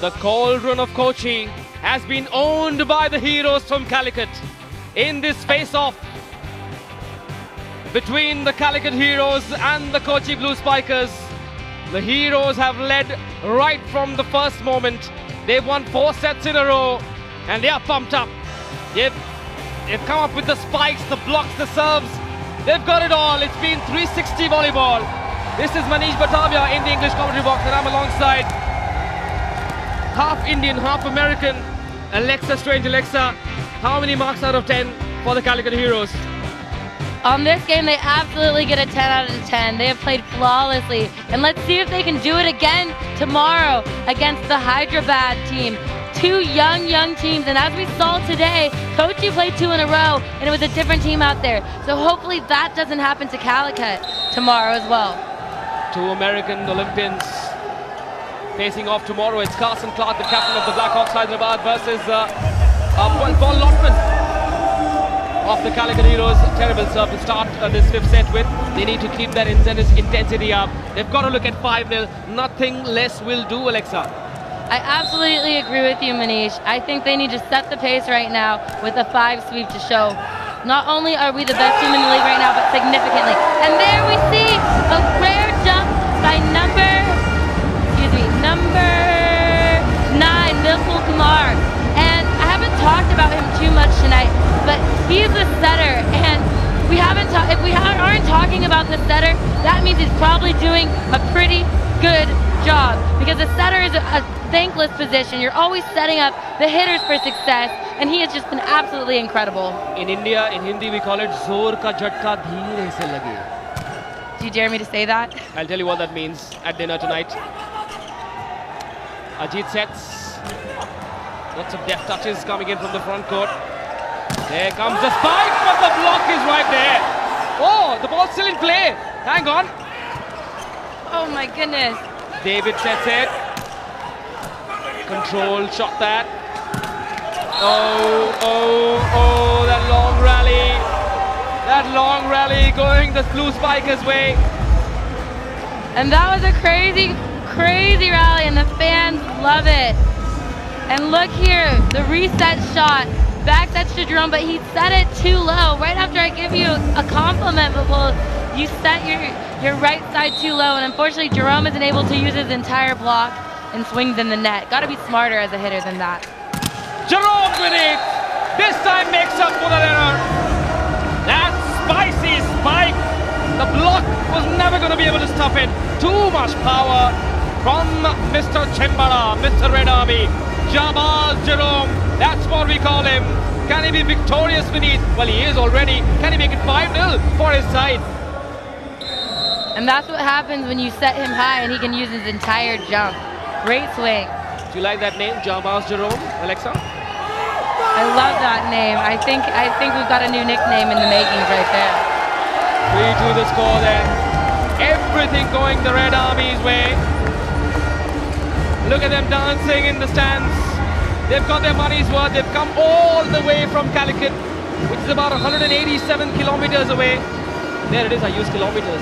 The cauldron of Kochi has been owned by the heroes from Calicut. In this face-off between the Calicut Heroes and the Kochi Blue Spikers, the heroes have led right from the first moment. They've won 4 sets in a row and they are pumped up. They've come up with the spikes, the blocks, the serves. They've got it all. It's been 360 volleyball. This is Manish Batavia in the English commentary box, and I'm alongside half Indian, half American, Alexa, strange Alexa. How many marks out of 10 for the Calicut Heroes? On this game, they absolutely get a 10 out of 10. They have played flawlessly. And let's see if they can do it again tomorrow against the Hyderabad team. 2 young teams. And as we saw today, Kochi played 2 in a row, and it was a different team out there. So hopefully that doesn't happen to Calicut tomorrow as well. 2 American Olympians facing off tomorrow. It's Carson Clark, the captain of the Blackhawks Hyderabad, versus Paul Lotman of the Calicut Heroes. Terrible serve to start this 5th set with. They need to keep that intensity up. They've got to look at 5-0. Nothing less will do, Alexa. I absolutely agree with you, Manish. I think they need to set the pace right now with a 5 sweep to show not only are we the best team in the league right now, but significantly. And there we see a rare jump by number 9, Milkul Kumar. And I haven't talked about him too much tonight, but he's a setter, and if we aren't talking about the setter, that means he's probably doing a pretty good job, because a setter is a thankless position. You're always setting up the hitters for success, and he has just been absolutely incredible. In India, in Hindi, we call it Zor ka jhatka dheere se lage. Do you dare me to say that? I'll tell you what that means at dinner tonight. Ajit sets. Lots of deft touches coming in from the front court. There comes the spike, but the block is right there. Oh, the ball's still in play. Hang on. Oh my goodness. David sets it. Control shot that. Oh, that long rally. That long rally going the Blue Spikers' way. And that was a crazy rally, and the fans love it. And look here, the reset shot. Back that's to Jerome, but he set it too low. Right after I give you a compliment, but you set your right side too low, and unfortunately Jerome isn't able to use his entire block and swings in the net. Got to be smarter as a hitter than that. Jerome with it. This time makes up for that error. That spicy spike. The block was never going to be able to stop it. Too much power from Mr. Chimbara, Mr. Red Army. Jabaz Jerome, that's what we call him. Can he be victorious beneath? Well, he is already. Can he make it 5-0 for his side? And that's what happens when you set him high and he can use his entire jump. Great swing. Do you like that name, Jabaz Jerome, Alexa? I love that name. I think we've got a new nickname in the makings right there. 3-2 the score then. Everything going the Red Army's way. Look at them dancing in the stands. They've got their money's worth. They've come all the way from Calicut, which is about 187 kilometers away. There it is, I use kilometers.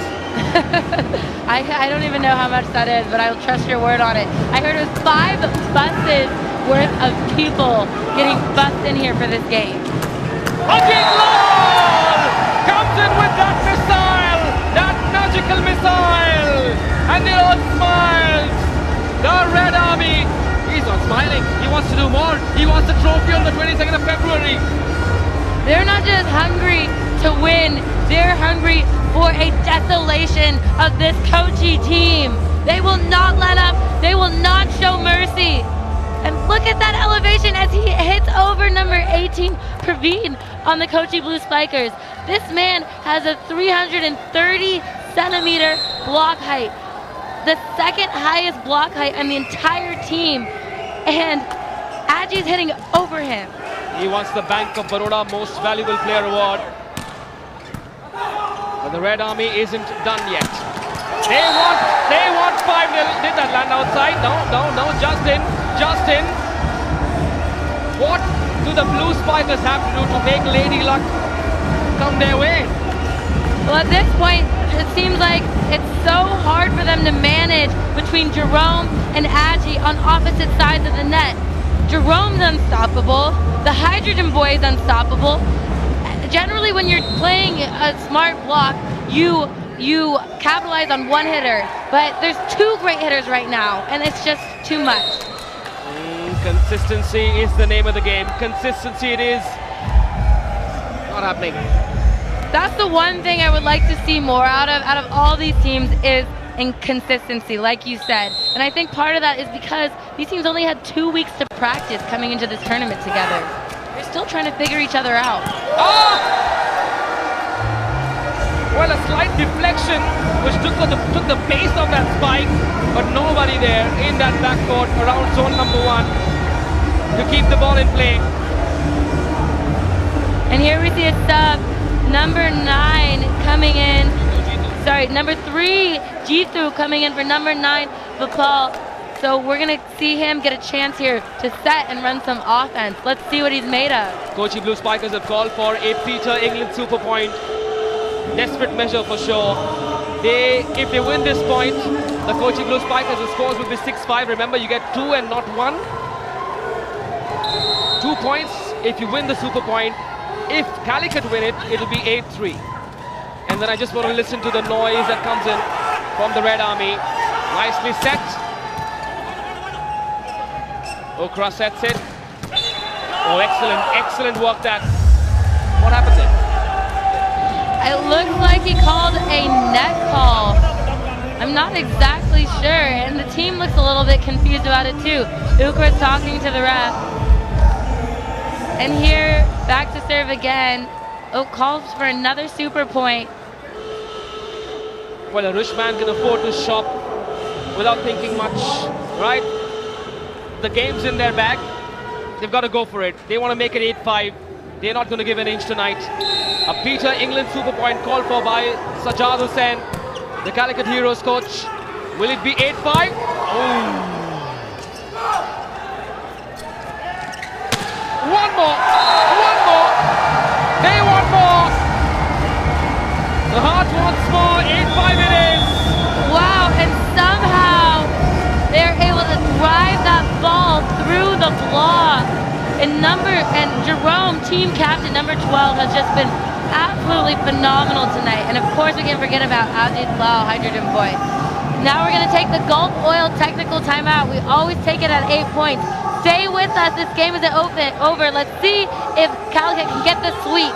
I don't even know how much that is, but I'll trust your word on it. I heard it was 5 buses worth of people getting bussed in here for this game. Ajit Lal comes in with that missile, that magical missile, and it all smiles. The Red Army, he's not smiling. He wants to do more. He wants the trophy on the 22nd of February. They're not just hungry to win, they're hungry for a desolation of this Kochi team. They will not let up. They will not show mercy. And look at that elevation as he hits over number 18, Praveen, on the Kochi Blue Spikers. This man has a 330 centimeter block height, the 2nd highest block height on the entire team. And Aji's hitting over him. He wants the Bank of Baroda Most Valuable Player Award. But the Red Army isn't done yet. They want 5-0. Did that land outside? No, Justin. What do the Blue Spikers have to do to make Lady Luck come their way? Well, at this point, it seems like it's so hard for them to manage between Jerome and Agi on opposite sides of the net. Jerome's unstoppable. The Hydrogen Boy is unstoppable. Generally, when you're playing a smart block, you capitalize on one hitter. But there's two great hitters right now, and it's just too much. Consistency is the name of the game. Consistency it is. Not happening. That's the one thing I would like to see more out of all these teams is inconsistency, like you said. And I think part of that is because these teams only had 2 weeks to practice coming into this tournament together. They're still trying to figure each other out. Oh! Well, a slight deflection which took the pace of that spike, but nobody there in that backcourt around zone number 1 to keep the ball in play. And here we see a sub. Number 9 coming in. Sorry, number 3, Jithu coming in for number 9, Vipal. So we're going to see him get a chance here to set and run some offense. Let's see what he's made of. Cochin Blue Spikers have called for a Peter England super point. Desperate measure for sure. If they win this point, the Cochin Blue Spikers, the scores will be 6-5. Remember, you get 2 and not 1. 2 points if you win the super point. If Calicut win it, it'll be 8-3. And then I just want to listen to the noise that comes in from the Red Army. Nicely set. Okra sets it. Oh, excellent work that. What happened there? It looks like he called a net call. I'm not exactly sure, and the team looks a little bit confused about it too. Ukra's talking to the ref. And here, back to serve again. Oh, calls for another super point. Well, a rich man can afford to shop without thinking much, right? The game's in their bag. They've got to go for it. They want to make it 8-5. They're not going to give an inch tonight. A Peter England super point called for by Sajjad Hussain, the Calicut Heroes coach. Will it be 8-5? Oh. One more! They want more! The heart wants more, 8-5 it is! Wow, and somehow they're able to drive that ball through the block. And Jerome, team captain, number 12, has just been absolutely phenomenal tonight. And of course we can't forget about Ajit Lal, Hydrogen Boy. Now we're going to take the Gulf Oil technical timeout. We always take it at 8 points. Stay with us. This game isn't over. Let's see if Calicut can get the sweep.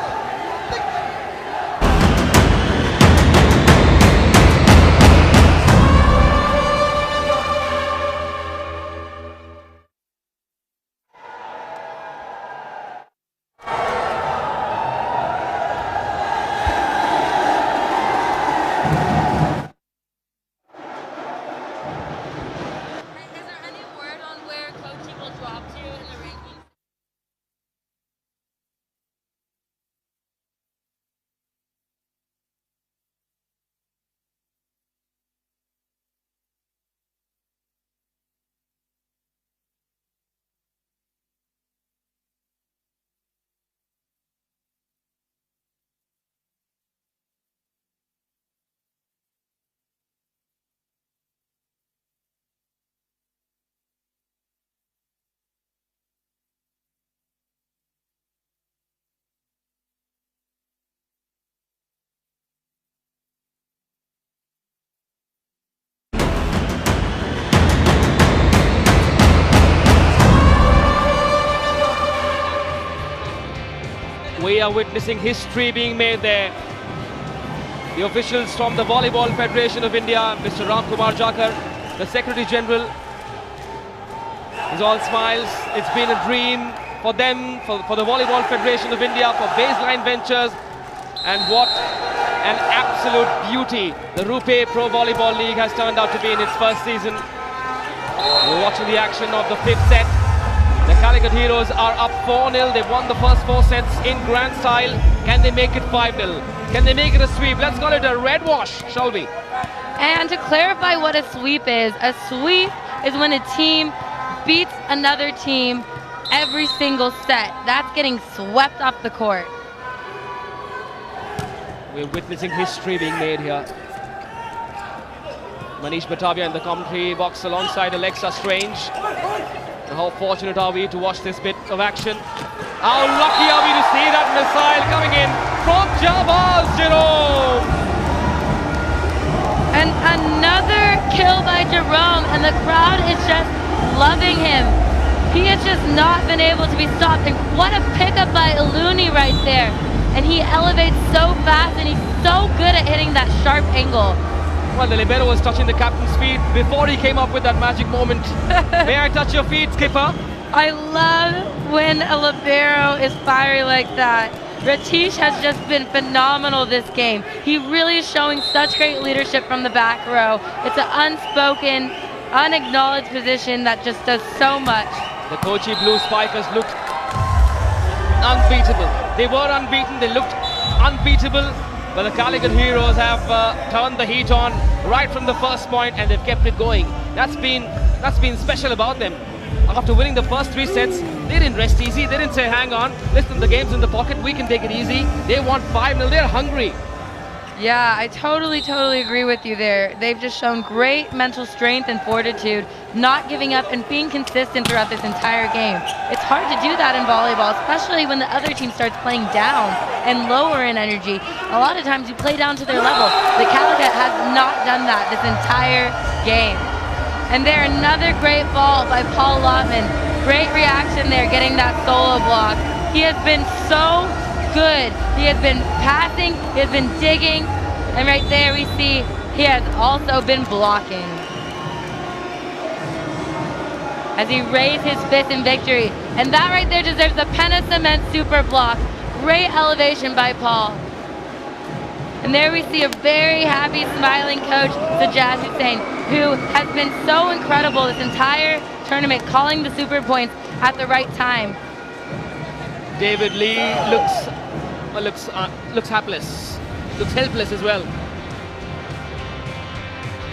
We are witnessing history being made there. The officials from the Volleyball Federation of India, Mr. Ram Kumar Jakar, the Secretary General, is all smiles. It's been a dream for them, for the Volleyball Federation of India, for Baseline Ventures, and what an absolute beauty the Rupee Pro Volleyball League has turned out to be in its first season. We're watching the action of the 5th set. The Calicut Heroes are up 4-0. They've won the first 4 sets in grand style. Can they make it 5-0? Can they make it a sweep? Let's call it a red wash, shall we? And to clarify what a sweep is when a team beats another team every single set. That's getting swept off the court. We're witnessing history being made here. Manish Batavia in the commentary box alongside Alexa Strange. And how fortunate are we to watch this bit of action? How lucky are we to see that missile coming in from Jabaz Jerome? And another kill by Jerome, and the crowd is just loving him. He has just not been able to be stopped. And what a pickup by Iluni right there. And he elevates so fast, and he's so good at hitting that sharp angle. Well, the libero was touching the captain's feet before he came up with that magic moment. May I touch your feet, skipper? I love when a libero is fiery like that. Ratish has just been phenomenal this game. He really is showing such great leadership from the back row. It's an unspoken, unacknowledged position that just does so much. The Kochin Blue Spikers looked unbeatable. They were unbeaten, they looked unbeatable. But the Calicut Heroes have turned the heat on right from the first point, and they've kept it going. That's been special about them. After winning the first 3 sets, they didn't rest easy. They didn't say, hang on, listen, the game's in the pocket, we can take it easy. They want 5-0, they're hungry. Yeah, I totally agree with you there. They've just shown great mental strength and fortitude, not giving up and being consistent throughout this entire game. It's hard to do that in volleyball, especially when the other team starts playing down and lower in energy. A lot of times you play down to their level. The Calicut has not done that this entire game. And there, another great ball by Paul Lotman. Great reaction there, getting that solo block. He has been so good. He has been passing, he has been digging, and right there we see he has also been blocking. As he raised his fist in victory. And that right there deserves a Penna Cement super block. Great elevation by Paul. And there we see a very happy, smiling coach, Sajjad Hussain, who has been so incredible this entire tournament, calling the super points at the right time. David Lee looks hapless, looks helpless as well.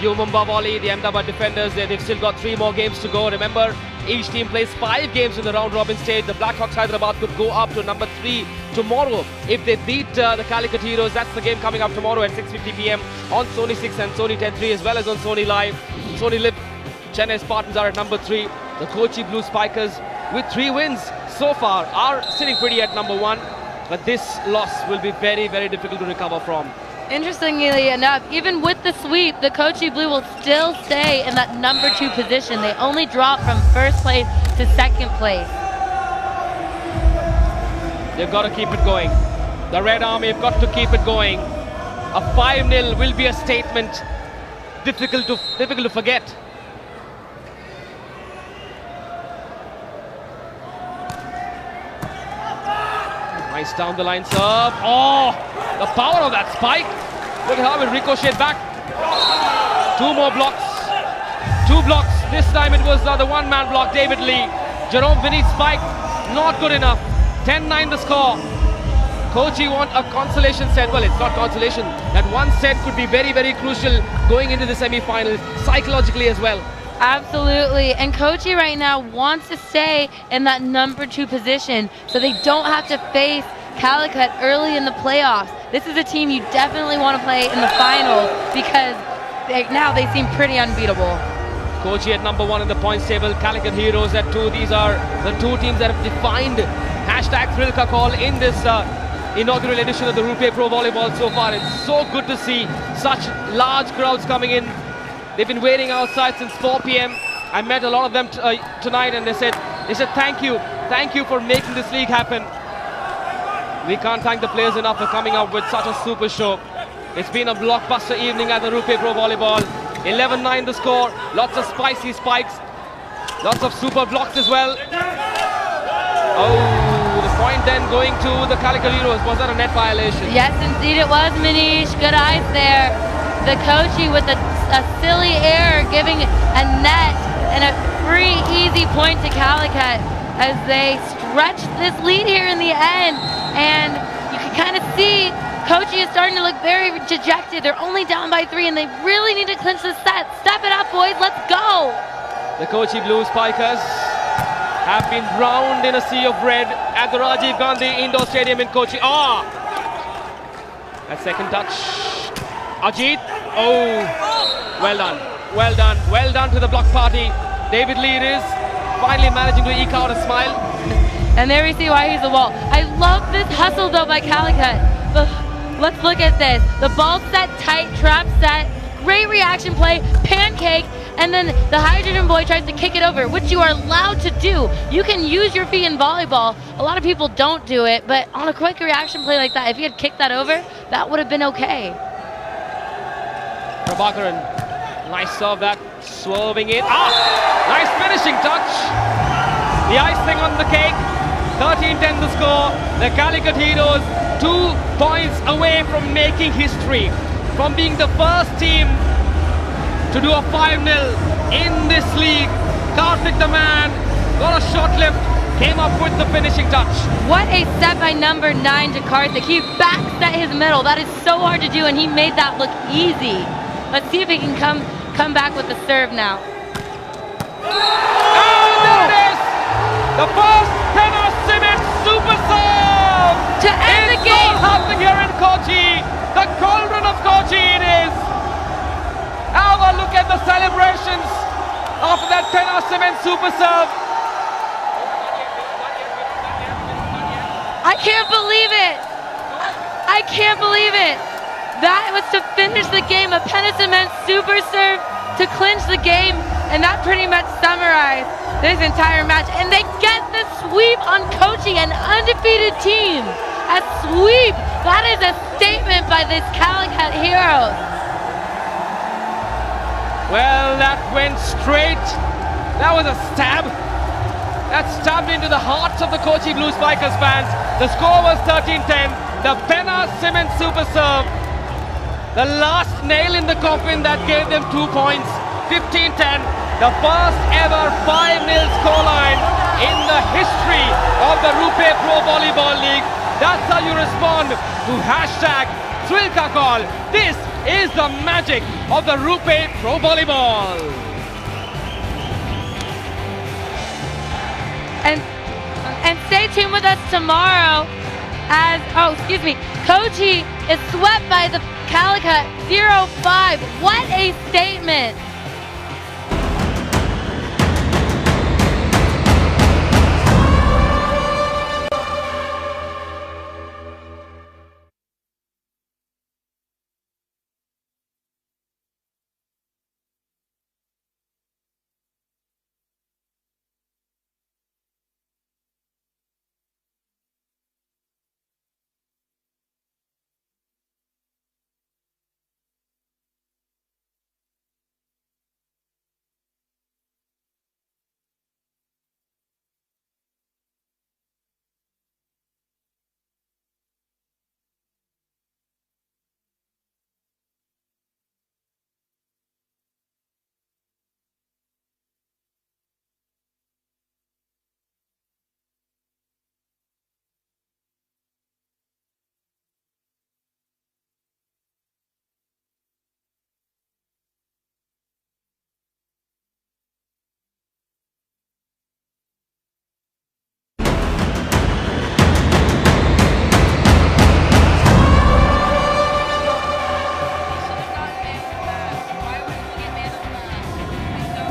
Mumbai Volley, the Ahmedabad defenders, they've still got 3 more games to go. Remember, each team plays 5 games in the round-robin stage. The Blackhawks Hyderabad could go up to number 3 tomorrow if they beat the Calicut Heroes. That's the game coming up tomorrow at 6:50 p.m. on Sony 6 and Sony 10.3, as well as on Sony Live. Sony Live, Chennai Spartans are at number 3. The Kochin Blue Spikers, with 3 wins so far, are sitting pretty at number 1. But this loss will be very, very difficult to recover from. Interestingly enough, even with the sweep, the Kochin Blue will still stay in that number 2 position. They only drop from first place to second place. They've got to keep it going. The Red Army have got to keep it going. A 5-0 will be a statement difficult to forget. Nice down the line serve. Oh, the power of that spike. Look at how it ricocheted back. 2 more blocks. 2 blocks. This time it was the one-man block, David Lee. Jerome Vinny's spike, not good enough. 10-9 the score. Kochi want a consolation set. Well, it's not consolation. That one set could be very, very crucial going into the semi-finals, psychologically as well. Absolutely, and Kochi right now wants to stay in that number 2 position so they don't have to face Calicut early in the playoffs. This is a team you definitely want to play in the finals because now they seem pretty unbeatable. Kochi at number 1 in the points table, Calicut Heroes at 2. These are the 2 teams that have defined #Thrilka call in this inaugural edition of the Rupee Pro Volleyball so far. It's so good to see such large crowds coming in. They've been waiting outside since 4 p.m. I met a lot of them tonight, and they said thank you for making this league happen. We can't thank the players enough for coming up with such a super show. It's been a blockbuster evening at the Rupee Pro Volleyball. 11-9 the score, lots of spicy spikes, lots of super blocks as well. Oh, the point then going to the Calicut Heroes. Was that a net violation? Yes, indeed it was, Manish. Good eyes there. The Kochi with a silly error, giving a net and a free, easy point to Calicut as they stretched this lead here in the end. And you can kind of see Kochi is starting to look very dejected. They're only down by 3, and they really need to clinch this set. Step it up, boys. Let's go. The Kochin Blue Spikers have been drowned in a sea of red at the Rajiv Gandhi Indoor Stadium in Kochi. A second touch. Ajit. Oh, well done. Well done. Well done to the block party. David Lee it is. Finally managing to eke out a smile. And there we see why he's the wall. I love this hustle though by Calicut. Let's look at this. The ball set tight, trap set, great reaction play, pancake, and then the hydrogen boy tries to kick it over, which you are allowed to do. You can use your feet in volleyball. A lot of people don't do it, but on a quick reaction play like that, if he had kicked that over, that would have been okay. Prabhakaran, nice serve that, swerving it. Nice finishing touch. The icing on the cake. 13-10 the score. The Calicut Heroes 2 points away from making history, from being the first team to do a 5-0 in this league. Karthik the man got a short lift, came up with the finishing touch. What a set by number 9 to Karthik. He backset his middle. That is so hard to do, and he made that look easy. Let's see if he can come back with the serve now. And there it is! The first Penna Cement super serve! To end the game! It's all happening here in Kochi. The cauldron of Kochi it is. Have a look at the celebrations after that Penna Cement super serve. I can't believe it! I can't believe it! That was to finish the game, a Penna Cement super serve to clinch the game, and that pretty much summarized this entire match. And they get the sweep on Kochi, an undefeated team. A sweep! That is a statement by this Calicut Heroes. Well, that went straight. That was a stab. That stabbed into the hearts of the Kochi Blue Spikers fans. The score was 13-10. The Penna Cement super serve. The last nail in the coffin that gave them 2 points. 15-10. The first ever 5-0 scoreline in the history of the Rupee Pro Volleyball League. That's how you respond to hashtag #ThrillKaCall. This is the magic of the Rupee Pro Volleyball. And stay tuned with us tomorrow as, Kochi is swept by the Calicut 0-5. What a statement!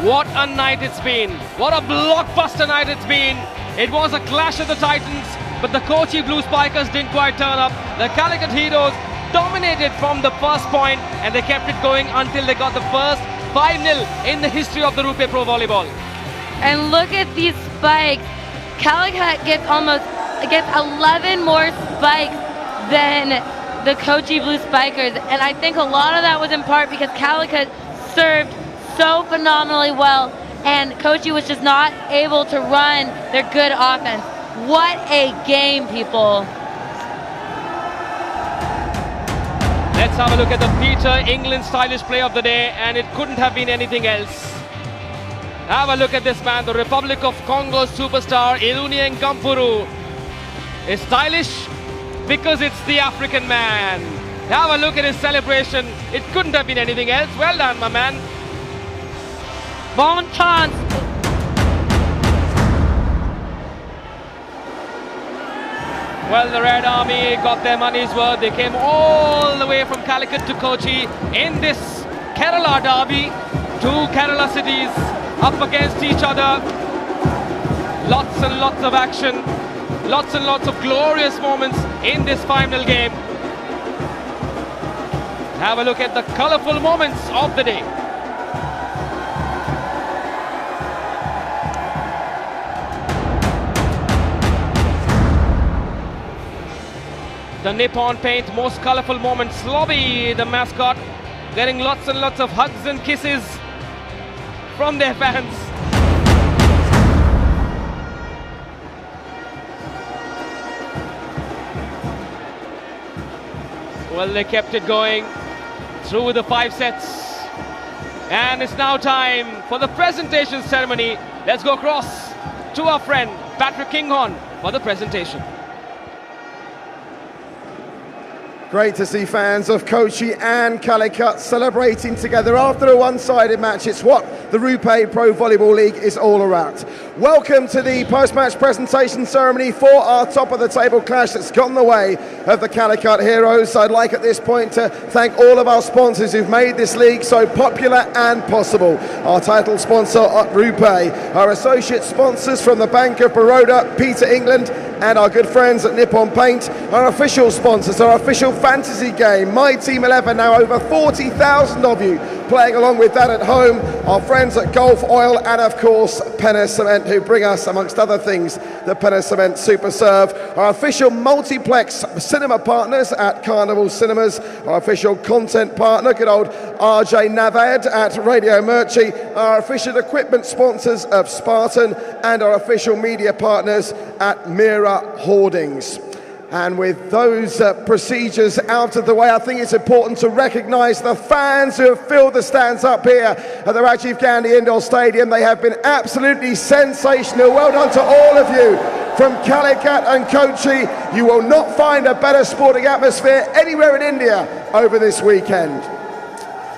What a night it's been. What a blockbuster night it's been. It was a clash of the titans, but the Kochi Blue Spikers didn't quite turn up. The Calicut Heroes dominated from the first point, and they kept it going until they got the first 5-0 in the history of the Rupee Pro Volleyball. And look at these spikes. Calicut gets 11 more spikes than the Kochi Blue Spikers, and I think a lot of that was in part because Calicut served so phenomenally well, and Kochi was just not able to run their good offense. What a game, people. Let's have a look at the Peter England stylish play of the day, and it couldn't have been anything else. Have a look at this man, the Republic of Congo superstar Ilunien Kampuru is stylish because it's the African man. Have a look at his celebration. It couldn't have been anything else. Well done, my man. Bon chance. Well, the Red Army got their money's worth. They came all the way from Calicut to Kochi in this Kerala derby. Two Kerala cities up against each other. Lots and lots of action. Lots and lots of glorious moments in this final game. Have a look at the colourful moments of the day. The Nippon Paint most colourful moments. Lobby, the mascot, getting lots and lots of hugs and kisses from their fans. Well, they kept it going through the 5 sets. And it's now time for the presentation ceremony. Let's go across to our friend Patrick Kinghorn for the presentation. Great to see fans of Kochi and Calicut celebrating together after a one-sided match. It's what the Rupee Pro Volleyball League is all about. Welcome to the post-match presentation ceremony for our top-of-the-table clash that's gotten the way of the Calicut Heroes. I'd like at this point to thank all of our sponsors who've made this league so popular and possible. Our title sponsor at Rupee, our associate sponsors from the Bank of Baroda, Peter England, and our good friends at Nippon Paint, our official sponsors, our official fantasy game, My Team 11, now over 40,000 of you playing along with that at home, our friends at Gulf Oil, and of course Penna Cement, who bring us, amongst other things, the Penna Cement Super Serve, our official multiplex cinema partners at Carnival Cinemas, our official content partner, good old RJ Navad at Radio Murchie, our official equipment sponsors of Spartan, and our official media partners at Mira Hoardings. And with those procedures out of the way, I think it's important to recognise the fans who have filled the stands up here at the Rajiv Gandhi Indoor Stadium. They have been absolutely sensational. Well done to all of you from Calicut and Kochi. You will not find a better sporting atmosphere anywhere in India over this weekend.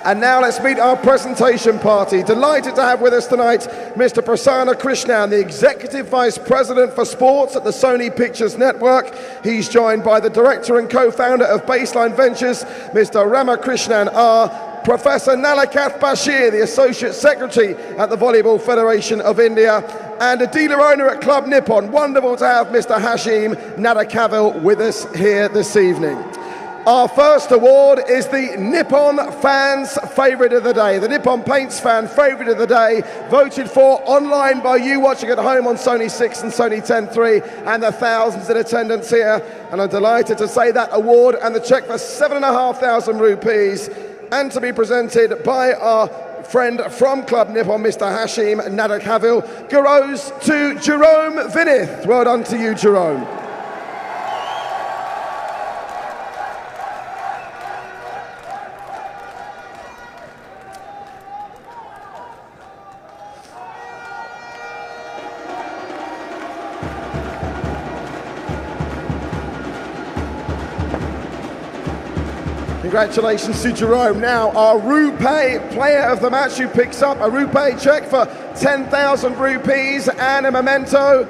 And now let's meet our presentation party. Delighted to have with us tonight Mr. Prasanna Krishnan, the Executive Vice President for Sports at the Sony Pictures Network. He's joined by the Director and Co-Founder of Baseline Ventures, Mr. Ramakrishnan R., Professor Nalakath Bashir, the Associate Secretary at the Volleyball Federation of India, and a dealer owner at Club Nippon. Wonderful to have Mr. Hashim Nadakavil with us here this evening. Our first award is the Nippon Fans Favourite of the Day, the Nippon Paints Fan Favourite of the Day, voted for online by you watching at home on Sony 6 and Sony 10.3 and the thousands in attendance here. And I'm delighted to say that award and the cheque for 7,500 rupees, and to be presented by our friend from Club Nippon, Mr. Hashim Nadakavil, goes to Jerome Vinith. Well done to you, Jerome. Congratulations to Jerome. Now our Rupee player of the match, who picks up a Rupee cheque for 10,000 rupees and a memento.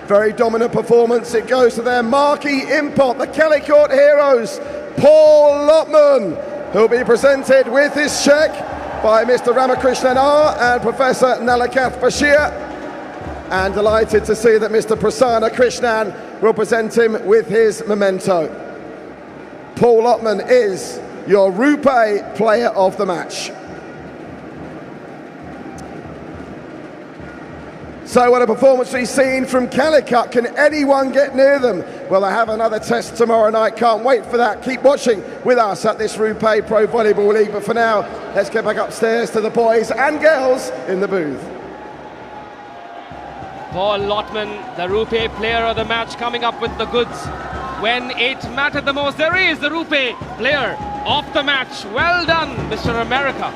Very dominant performance. It goes to their marquee import, the Calicut Heroes, Paul Lotman, who'll be presented with his cheque by Mr. Ramakrishnan R. and Professor Nalakath Bashir. And delighted to see that Mr. Prasanna Krishnan will present him with his memento. Paul Lotman is your Rupee player of the match. So what a performance we've seen from Calicut. Can anyone get near them? Well, I have another test tomorrow night. Can't wait for that. Keep watching with us at this Rupee Pro Volleyball League. But for now, let's get back upstairs to the boys and girls in the booth. Paul Lotman, the Rupee player of the match, coming up with the goods when it mattered the most. There is the Rupee player of the match. Well done, Mr. America.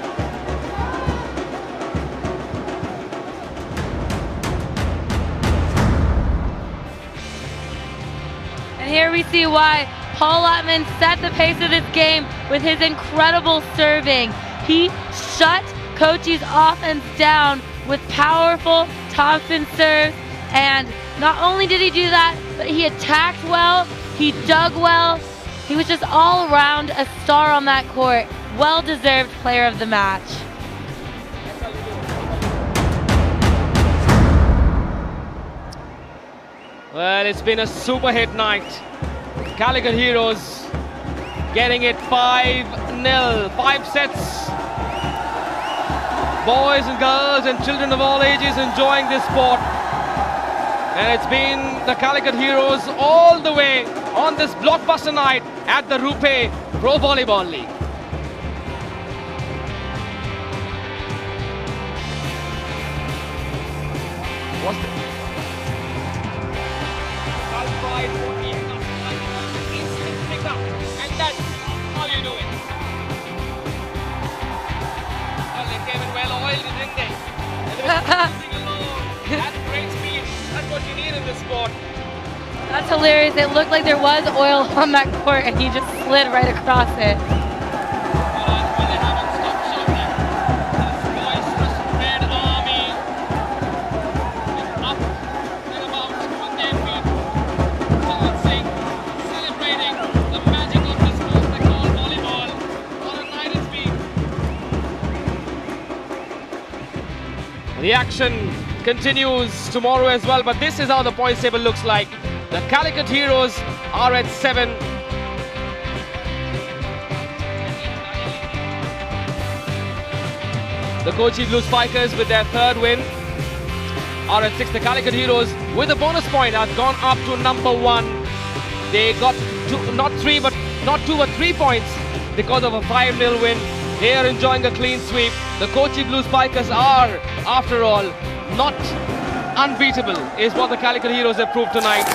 And here we see why Paul Lotman set the pace of this game with his incredible serving. He shut Kochi's offense down with powerful topspin serves, and Not only did he do that, but he attacked well, he dug well. He was just all around a star on that court. Well-deserved player of the match. Well, it's been a super hit night. Calicut Heroes getting it 5-0, 5 sets. Boys and girls and children of all ages enjoying this sport. And it's been the Calicut Heroes all the way on this blockbuster night at the Rupe Pro Volleyball League. What's the instant pick up, and that's all you do it. Well, they came in well oiled, didn't they? That's great speed. That's what you need in this sport. That's hilarious. It looked like there was oil on that court and he just slid right across it. The action continues tomorrow as well, but this is how the points table looks like. The Calicut Heroes are at 7. The Kochin Blue Spikers with their 3rd win are at 6. The Calicut Heroes with a bonus point has gone up to number 1. They got not 2 but 3 points because of a 5-0 win. They are enjoying a clean sweep. The Kochin Blue Spikers are, after all, not unbeatable, is what the Calicut Heroes have proved tonight.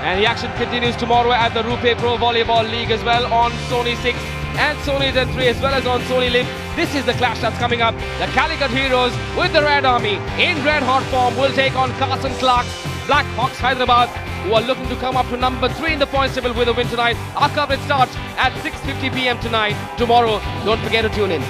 And the action continues tomorrow at the Rupe Pro Volleyball League as well on Sony 6 and Sony 10-3 as well as on Sony Live. This is the clash that's coming up. The Calicut Heroes with the Red Army in red hot form will take on Carson Clark's Black Hawks Hyderabad, who are looking to come up to number 3 in the points table with a win tonight. Our coverage starts at 6:50 p.m. tonight. Tomorrow, don't forget to tune in.